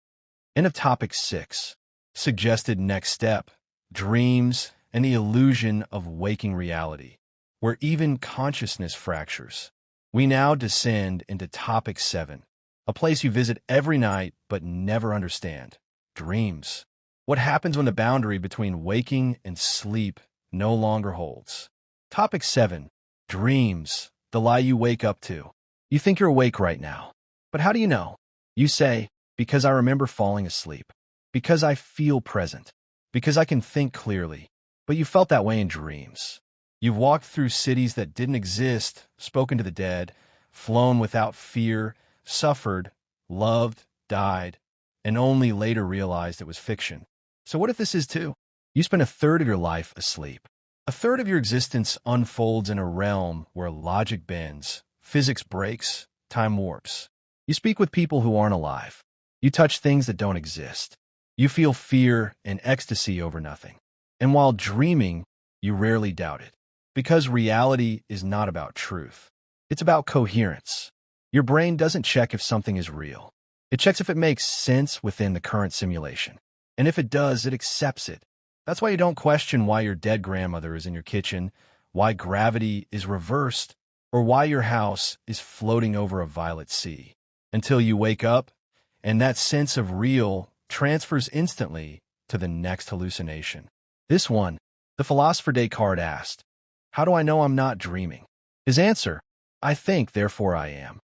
End of topic 6. Suggested next step, dreams and the illusion of waking reality, where even consciousness fractures. We now descend into topic 7, a place you visit every night but never understand, dreams. What happens when the boundary between waking and sleep no longer holds? Topic 7, dreams, the lie you wake up to. You think you're awake right now, but how do you know? You say, because I remember falling asleep, because I feel present, because I can think clearly. But you felt that way in dreams. You've walked through cities that didn't exist, spoken to the dead, flown without fear, suffered, loved, died, and only later realized it was fiction. So what if this is too? You spend a third of your life asleep. A third of your existence unfolds in a realm where logic bends, physics breaks, time warps. You speak with people who aren't alive. You touch things that don't exist. You feel fear and ecstasy over nothing. And while dreaming, you rarely doubt it. Because reality is not about truth. It's about coherence. Your brain doesn't check if something is real. It checks if it makes sense within the current simulation. And if it does, it accepts it. That's why you don't question why your dead grandmother is in your kitchen, why gravity is reversed, or why your house is floating over a violet sea. Until you wake up, and that sense of real transfers instantly to the next hallucination. This one, the philosopher Descartes asked, how do I know I'm not dreaming? His answer, I think, therefore I am.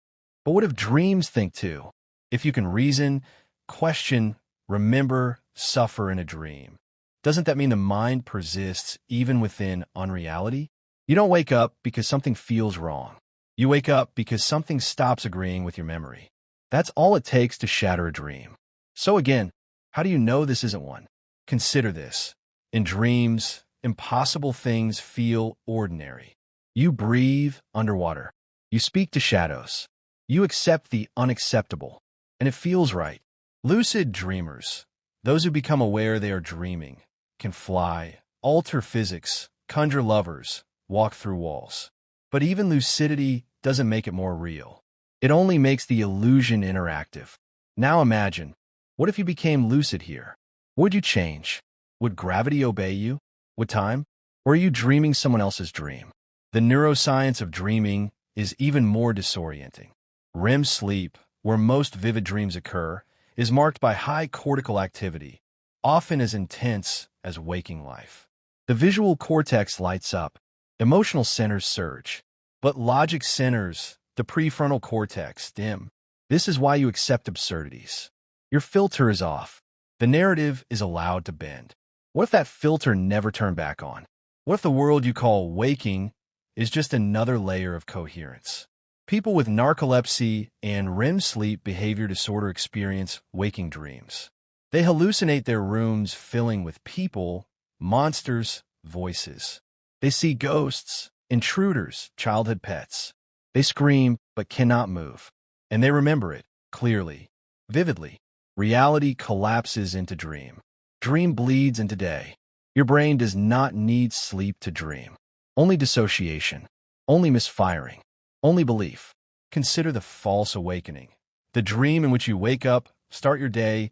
But what if dreams think too? If you can reason, question, remember, suffer in a dream, doesn't that mean the mind persists even within unreality? You don't wake up because something feels wrong. You wake up because something stops agreeing with your memory. That's all it takes to shatter a dream. So again, how do you know this isn't one? Consider this. In dreams, impossible things feel ordinary. You breathe underwater. You speak to shadows. You accept the unacceptable, and it feels right. Lucid dreamers, those who become aware they are dreaming, can fly, alter physics, conjure lovers, walk through walls. But even lucidity doesn't make it more real. It only makes the illusion interactive. Now imagine, what if you became lucid here? Would you change? Would gravity obey you? Would time? Or are you dreaming someone else's dream? The neuroscience of dreaming is even more disorienting. REM sleep, where most vivid dreams occur, is marked by high cortical activity, often as intense as waking life. The visual cortex lights up, emotional centers surge, but logic centers, the prefrontal cortex, dim. This is why you accept absurdities. Your filter is off. The narrative is allowed to bend. What if that filter never turned back on? What if the world you call waking is just another layer of coherence? People with narcolepsy and REM sleep behavior disorder experience waking dreams. They hallucinate their rooms filling with people, monsters, voices. They see ghosts, intruders, childhood pets. They scream but cannot move. And they remember it, clearly, vividly. Reality collapses into dream. Dream bleeds into day. Your brain does not need sleep to dream. Only dissociation. Only misfiring. Only belief. Consider the false awakening. The dream in which you wake up, start your day,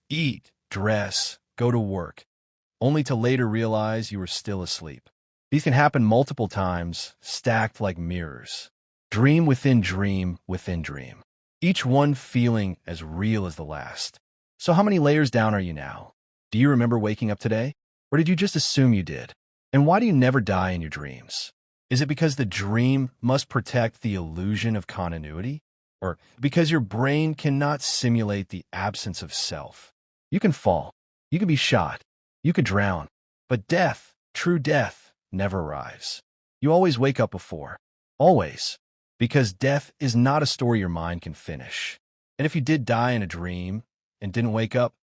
eat, dress, go to work, only to later realize you were still asleep. These can happen multiple times, stacked like mirrors. Dream within dream within dream. Each one feeling as real as the last. So how many layers down are you now? Do you remember waking up today? Or did you just assume you did? And why do you never die in your dreams? Is it because the dream must protect the illusion of continuity? Or because your brain cannot simulate the absence of self? You can fall. You can be shot. You could drown. But death, true death, never arrives. You always wake up before. Always. Because death is not a story your mind can finish. And if you did die in a dream and didn't wake up,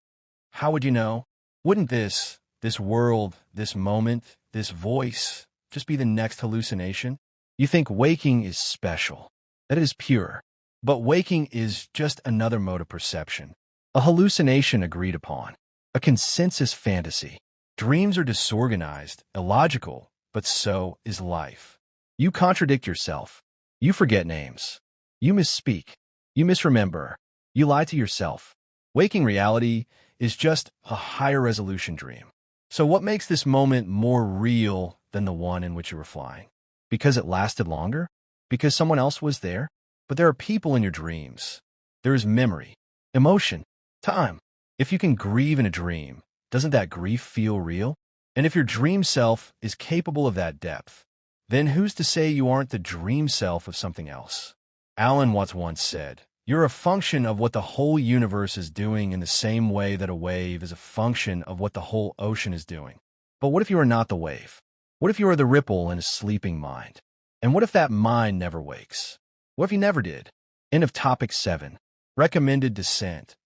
how would you know? Wouldn't this world, this moment, this voice just be the next hallucination? You think waking is special, that it is pure. But waking is just another mode of perception. A hallucination agreed upon. A consensus fantasy. Dreams are disorganized, illogical, but so is life. You contradict yourself. You forget names. You misspeak. You misremember. You lie to yourself. Waking reality is just a higher resolution dream. So what makes this moment more real than the one in which you were flying? Because it lasted longer? Because someone else was there? But there are people in your dreams. There is memory, emotion, time. If you can grieve in a dream, doesn't that grief feel real? And if your dream self is capable of that depth, then who's to say you aren't the dream self of something else? Alan Watts once said, "You're a function of what the whole universe is doing in the same way that a wave is a function of what the whole ocean is doing." But what if you are not the wave? What if you are the ripple in a sleeping mind? And what if that mind never wakes? What if you never did? End of topic 7. Recommended descent.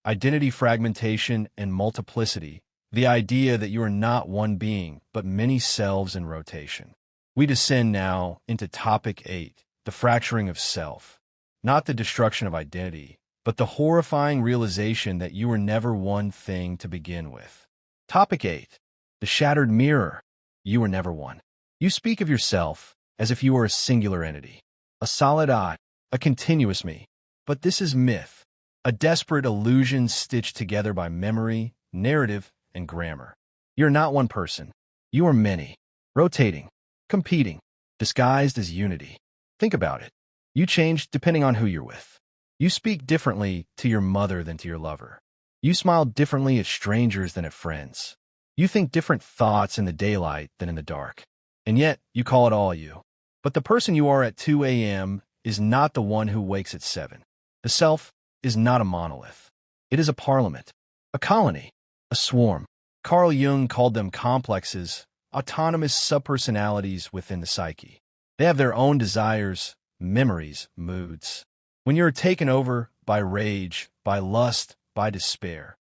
Identity fragmentation and multiplicity. The idea that you are not one being, but many selves in rotation. We descend now into topic 8, the fracturing of self. Not the destruction of identity, but the horrifying realization that you were never one thing to begin with. Topic 8, the shattered mirror. You were never one. You speak of yourself as if you were a singular entity, a solid I, a continuous me. But this is myth, a desperate illusion stitched together by memory, narrative, and grammar. You're not one person. You are many, rotating, competing, disguised as unity. Think about it. You change depending on who you're with. You speak differently to your mother than to your lover. You smile differently at strangers than at friends. You think different thoughts in the daylight than in the dark. And yet, you call it all you. But the person you are at 2 a.m. is not the one who wakes at 7. The self is not a monolith. It is a parliament, a colony, a swarm. Carl Jung called them complexes, autonomous subpersonalities within the psyche. They have their own desires, memories, moods. When you're taken over by rage, by lust, by despair,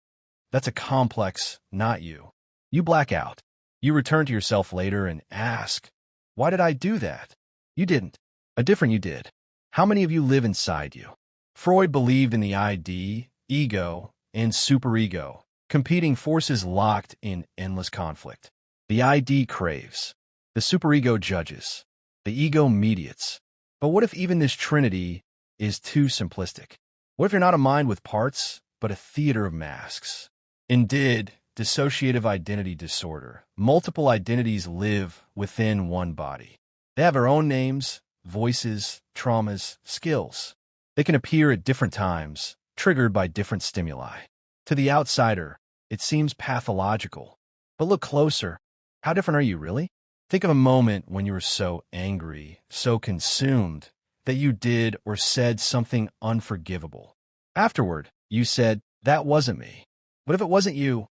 that's a complex, not you. You black out. You return to yourself later and ask, why did I do that? You didn't. A different you did. How many of you live inside you? Freud believed in the ID, ego, and superego, competing forces locked in endless conflict. The ID craves. The superego judges. The ego mediates. But what if even this trinity is too simplistic? What if you're not a mind with parts, but a theater of masks? In DID, dissociative identity disorder, multiple identities live within one body. They have their own names, voices, traumas, skills. They can appear at different times, triggered by different stimuli. To the outsider, it seems pathological. But look closer. How different are you, really? Think of a moment when you were so angry, so consumed, that you did or said something unforgivable. Afterward, you said, that wasn't me. But if it wasn't you,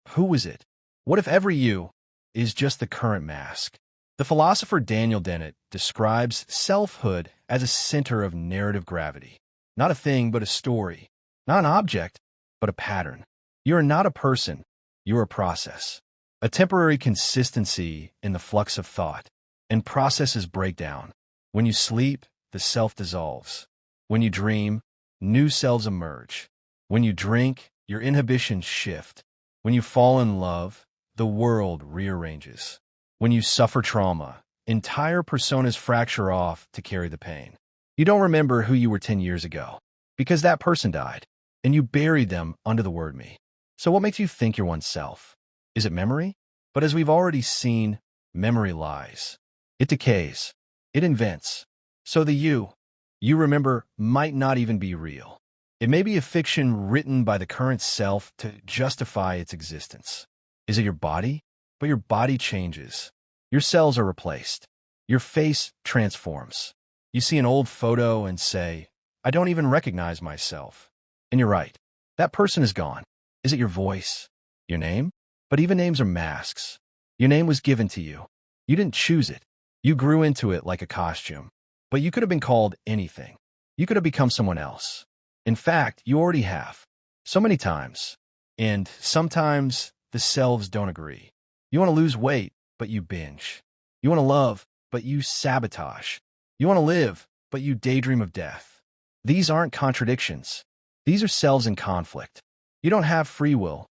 who was it? What if every you is just the current mask? The philosopher Daniel Dennett describes selfhood as a center of narrative gravity. Not a thing, but a story. Not an object, but a pattern. You are not a person. You are a process. A temporary consistency in the flux of thought. And processes break down. When you sleep, the self dissolves. When you dream, new selves emerge. When you drink, your inhibitions shift. When you fall in love, the world rearranges. When you suffer trauma, entire personas fracture off to carry the pain. You don't remember who you were 10 years ago, because that person died, and you buried them under the word me. So what makes you think you're oneself? Is it memory? But as we've already seen, memory lies. It decays. It invents. So the you remember might not even be real. It may be a fiction written by the current self to justify its existence. Is it your body? But your body changes. Your cells are replaced. Your face transforms. You see an old photo and say, I don't even recognize myself. And you're right. That person is gone. Is it your voice? Your name? But even names are masks. Your name was given to you. You didn't choose it. You grew into it like a costume. But you could have been called anything. You could have become someone else. In fact, you already have. So many times. And sometimes the selves don't agree. You want to lose weight, but you binge. You want to love, but you sabotage. You want to live, but you daydream of death. These aren't contradictions. These are selves in conflict. You don't have free will.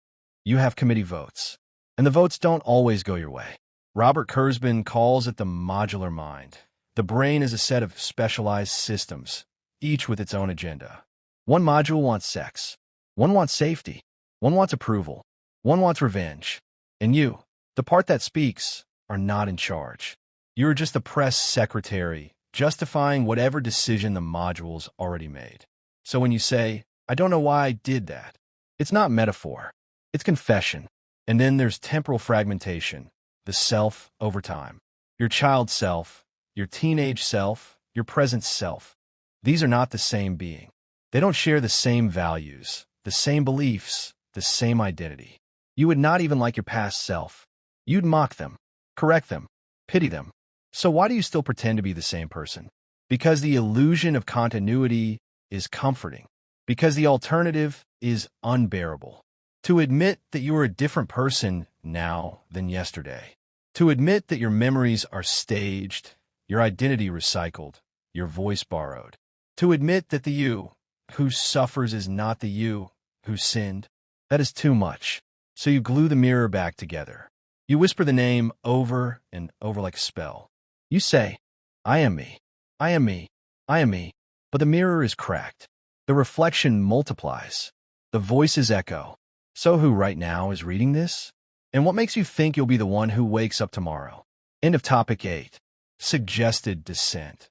You have committee votes. And the votes don't always go your way. Robert Kurzban calls it the modular mind. The brain is a set of specialized systems, each with its own agenda. One module wants sex. One wants safety. One wants approval. One wants revenge. And you, the part that speaks, are not in charge. You're just the press secretary, justifying whatever decision the module's already made. So when you say, I don't know why I did that, it's not metaphor. It's confession. And then there's temporal fragmentation, the self over time. Your child self, your teenage self, your present self. These are not the same being. They don't share the same values, the same beliefs, the same identity. You would not even like your past self. You'd mock them, correct them, pity them. So why do you still pretend to be the same person? Because the illusion of continuity is comforting. Because the alternative is unbearable. To admit that you are a different person now than yesterday. To admit that your memories are staged, your identity recycled, your voice borrowed. To admit that the you who suffers is not the you who sinned. That is too much. So you glue the mirror back together. You whisper the name over and over like a spell. You say, I am me, I am me, I am me. But the mirror is cracked. The reflection multiplies. The voices echo. So who right now is reading this? And what makes you think you'll be the one who wakes up tomorrow? End of topic 8. Suggested descent.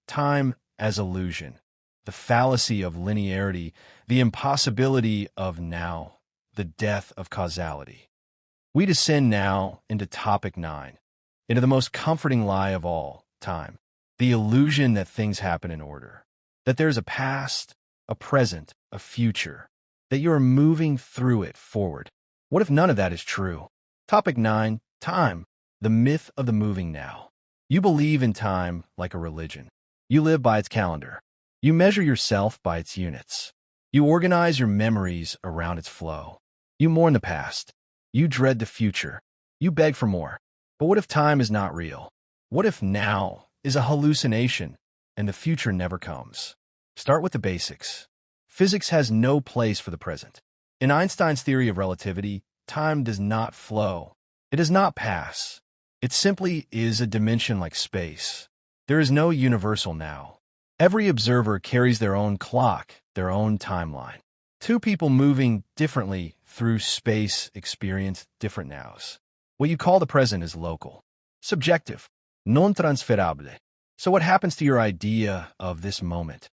Time as illusion. The fallacy of linearity. The impossibility of now. The death of causality. We descend now into topic 9. Into the most comforting lie of all time. The illusion that things happen in order. That there's a past, a present, a future, that you are moving through it forward. What if none of that is true? Topic 9. Time, the myth of the moving now. You believe in time like a religion. You live by its calendar. You measure yourself by its units. You organize your memories around its flow. You mourn the past. You dread the future. You beg for more. But what if time is not real? What if now is a hallucination and the future never comes? Start with the basics. Physics has no place for the present. In Einstein's theory of relativity, time does not flow. It does not pass. It simply is a dimension like space. There is no universal now. Every observer carries their own clock, their own timeline. Two people moving differently through space experience different nows. What you call the present is local, subjective, non transferable. So what happens to your idea of this moment?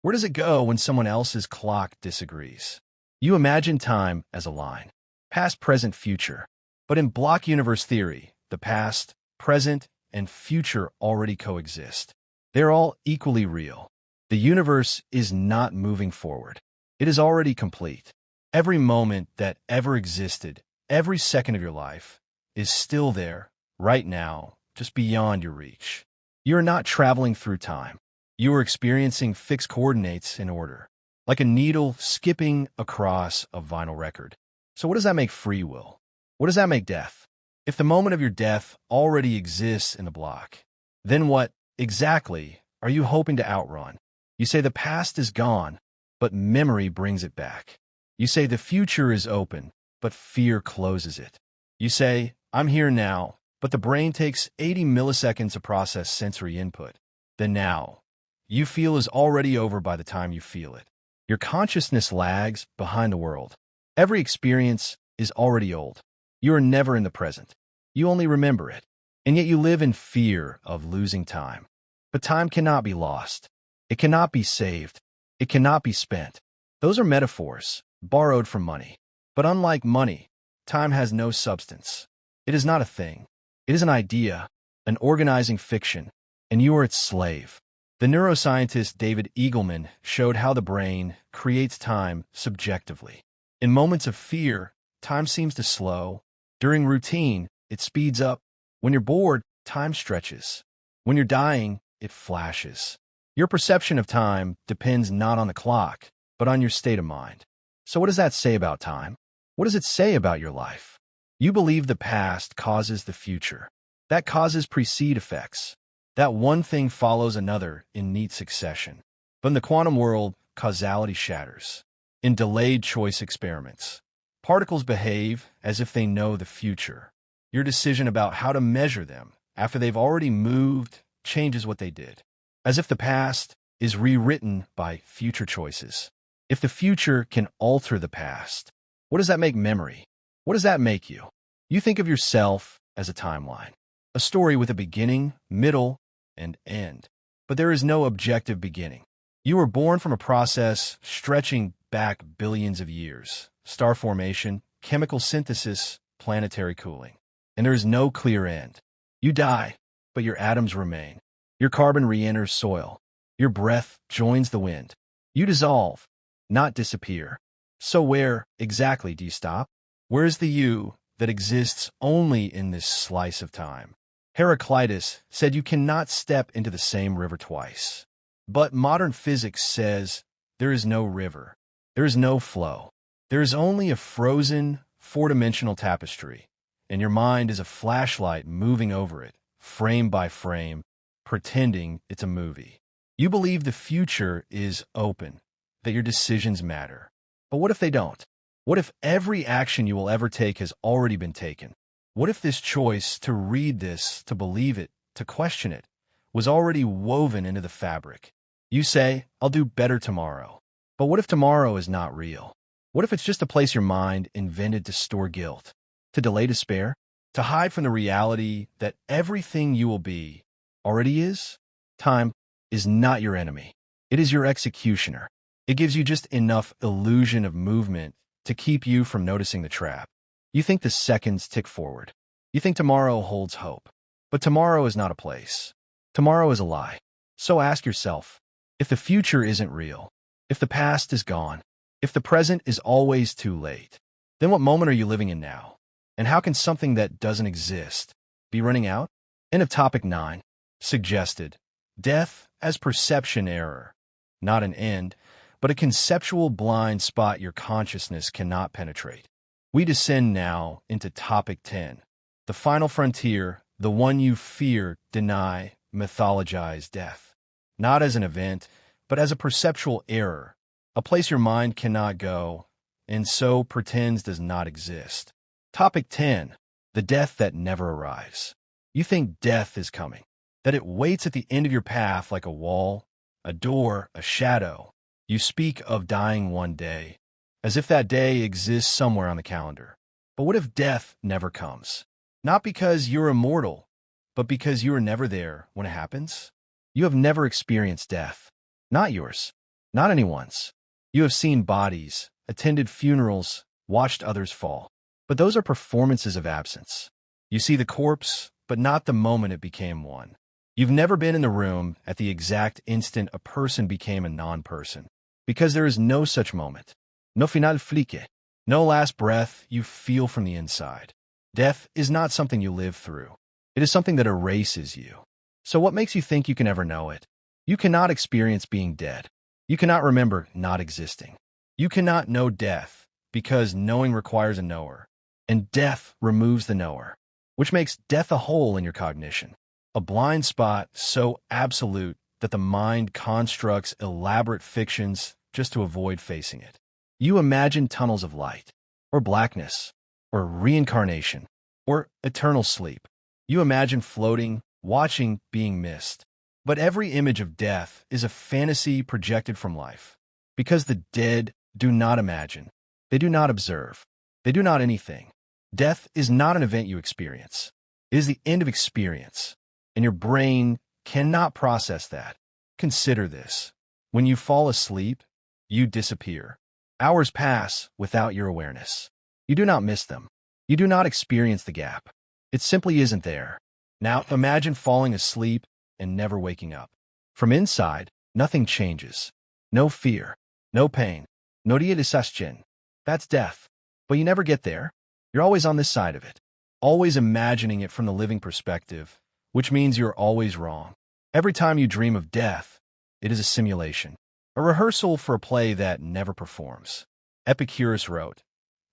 Where does it go when someone else's clock disagrees? You imagine time as a line, past, present, future. But in block universe theory, the past, present, and future already coexist. They're all equally real. The universe is not moving forward. It is already complete. Every moment that ever existed, every second of your life, is still there, right now, just beyond your reach. You are not traveling through time. You are experiencing fixed coordinates in order, like a needle skipping across a vinyl record. So what does that make free will? What does that make death? If the moment of your death already exists in the block, then what exactly are you hoping to outrun? You say the past is gone, but memory brings it back. You say the future is open, but fear closes it. You say, I'm here now, but the brain takes 80 milliseconds to process sensory input. The now you feel is already over by the time you feel it. Your consciousness lags behind the world. Every experience is already old. You are never in the present. You only remember it. And yet you live in fear of losing time. But time cannot be lost. It cannot be saved. It cannot be spent. Those are metaphors, borrowed from money. But unlike money, time has no substance. It is not a thing. It is an idea, an organizing fiction, and you are its slave. The neuroscientist David Eagleman showed how the brain creates time subjectively. In moments of fear, time seems to slow. During routine, it speeds up. When you're bored, time stretches. When you're dying, it flashes. Your perception of time depends not on the clock, but on your state of mind. So what does that say about time? What does it say about your life? You believe the past causes the future. That causes precede effects. That one thing follows another in neat succession. But in the quantum world, causality shatters. In delayed choice experiments, particles behave as if they know the future. Your decision about how to measure them after they've already moved changes what they did. As if the past is rewritten by future choices. If the future can alter the past, what does that make memory? What does that make you? You think of yourself as a timeline, a story with a beginning, middle, and end. But there is no objective beginning. You were born from a process stretching back billions of years. Star formation, chemical synthesis, planetary cooling. And there is no clear end. You die, but your atoms remain. Your carbon re-enters soil. Your breath joins the wind. You dissolve, not disappear. So where exactly do you stop? Where is the you that exists only in this slice of time? Heraclitus said you cannot step into the same river twice. But modern physics says there is no river. There is no flow. There is only a frozen, four-dimensional tapestry, and your mind is a flashlight moving over it, frame by frame, pretending it's a movie. You believe the future is open, that your decisions matter. But what if they don't? What if every action you will ever take has already been taken? What if this choice to read this, to believe it, to question it, was already woven into the fabric? You say, I'll do better tomorrow. But what if tomorrow is not real? What if it's just a place your mind invented to store guilt, to delay despair, to hide from the reality that everything you will be already is? Time is not your enemy. It is your executioner. It gives you just enough illusion of movement to keep you from noticing the trap. You think the seconds tick forward. You think tomorrow holds hope. But tomorrow is not a place. Tomorrow is a lie. So ask yourself, if the future isn't real, If the past is gone, if the present is always too late, then what moment are you living in now? And how can something that doesn't exist be running out? End of topic 9. Suggested. Death as perception error. Not an end, but a conceptual blind spot your consciousness cannot penetrate. We descend now into topic 10. The final frontier, the one you fear, deny, mythologize death. Not as an event, but as a perceptual error, a place your mind cannot go, and so pretends does not exist. Topic 10. The death that never arrives. You think death is coming, that it waits at the end of your path like a wall, a door, a shadow. You speak of dying one day, as if that day exists somewhere on the calendar. But what if death never comes? Not because you're immortal, but because you are never there when it happens? You have never experienced death. Not yours. Not anyone's. You have seen bodies, attended funerals, watched others fall. But those are performances of absence. You see the corpse, but not the moment it became one. You've never been in the room at the exact instant a person became a non-person, because there is no such moment. No final flique. No last breath you feel from the inside. Death is not something you live through. It is something that erases you. So what makes you think you can ever know it? You cannot experience being dead. You cannot remember not existing. You cannot know death, because knowing requires a knower, and death removes the knower, which makes death a hole in your cognition, a blind spot so absolute that the mind constructs elaborate fictions just to avoid facing it. You imagine tunnels of light, or blackness, or reincarnation, or eternal sleep. You imagine floating, watching, being missed. But every image of death is a fantasy projected from life, because the dead do not imagine. They do not observe. They do not anything. Death is not an event you experience. It is the end of experience, and your brain cannot process that. Consider this. When you fall asleep, you disappear. Hours pass without your awareness. You do not miss them. You do not experience the gap. It simply isn't there. Now imagine falling asleep and never waking up. From inside, nothing changes. No fear, no pain, no desastre. That's death. But you never get there. You're always on this side of it, always imagining it from the living perspective, which means you're always wrong. Every time you dream of death, it is a simulation, a rehearsal for a play that never performs. Epicurus wrote,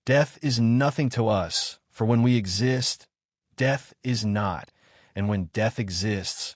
"Death is nothing to us, for when we exist, death is not, and when death exists,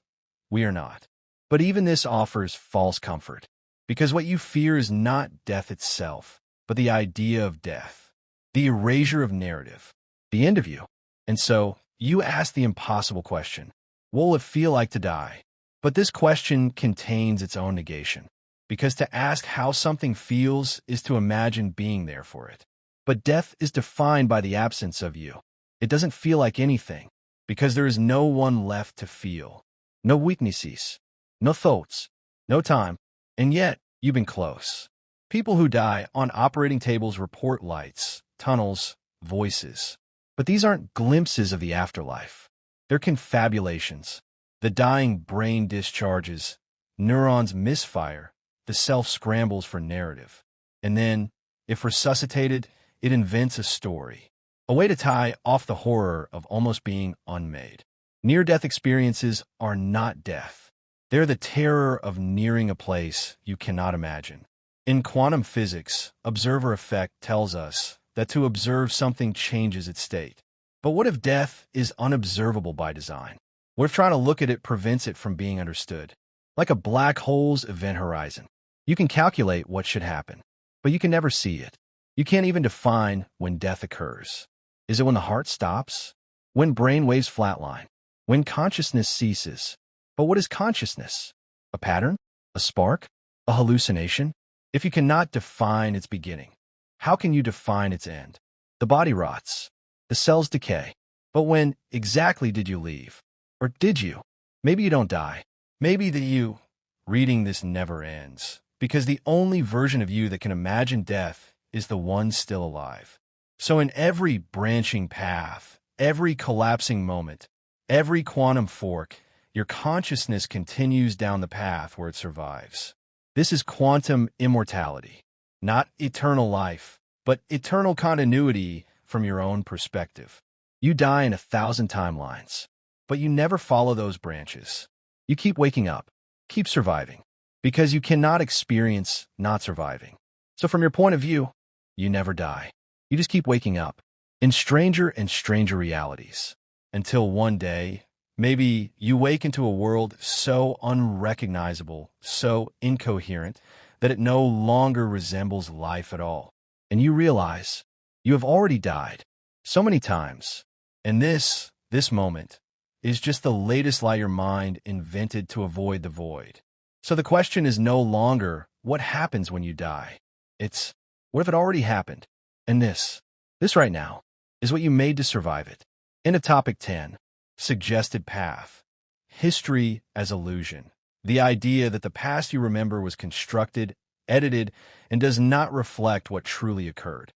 we are not." But even this offers false comfort, because what you fear is not death itself, but the idea of death, the erasure of narrative, the end of you. And so, you ask the impossible question, what will it feel like to die? But this question contains its own negation, because to ask how something feels is to imagine being there for it. But death is defined by the absence of you. It doesn't feel like anything, because there is no one left to feel. No weaknesses, no thoughts, no time, and yet you've been close. People who die on operating tables report lights, tunnels, voices. But these aren't glimpses of the afterlife. They're confabulations. The dying brain discharges, neurons misfire, the self scrambles for narrative. And then, if resuscitated, it invents a story, a way to tie off the horror of almost being unmade. Near-death experiences are not death. They're the terror of nearing a place you cannot imagine. In quantum physics, observer effect tells us that to observe something changes its state. But what if death is unobservable by design? What if trying to look at it prevents it from being understood? Like a black hole's event horizon. You can calculate what should happen, but you can never see it. You can't even define when death occurs. Is it when the heart stops? When brain waves flatline? When consciousness ceases? But what is consciousness? A pattern? A spark? A hallucination? If you cannot define its beginning, how can you define its end? The body rots. The cells decay. But when exactly did you leave? Or did you? Maybe you don't die. Maybe the you reading this never ends, because the only version of you that can imagine death is the one still alive. So in every branching path, every collapsing moment, every quantum fork, your consciousness continues down the path where it survives. This is quantum immortality, not eternal life, but eternal continuity from your own perspective. You die in 1,000 timelines, but you never follow those branches. You keep waking up, keep surviving, because you cannot experience not surviving. So from your point of view, you never die. You just keep waking up in stranger and stranger realities, until one day, maybe you wake into a world so unrecognizable, so incoherent, that it no longer resembles life at all. And you realize you have already died so many times. And this moment is just the latest lie your mind invented to avoid the void. So the question is no longer what happens when you die. It's what if it already happened? And this right now, is what you made to survive it. End of topic 10. Suggested path. History as illusion. The idea that the past you remember was constructed, edited, and does not reflect what truly occurred.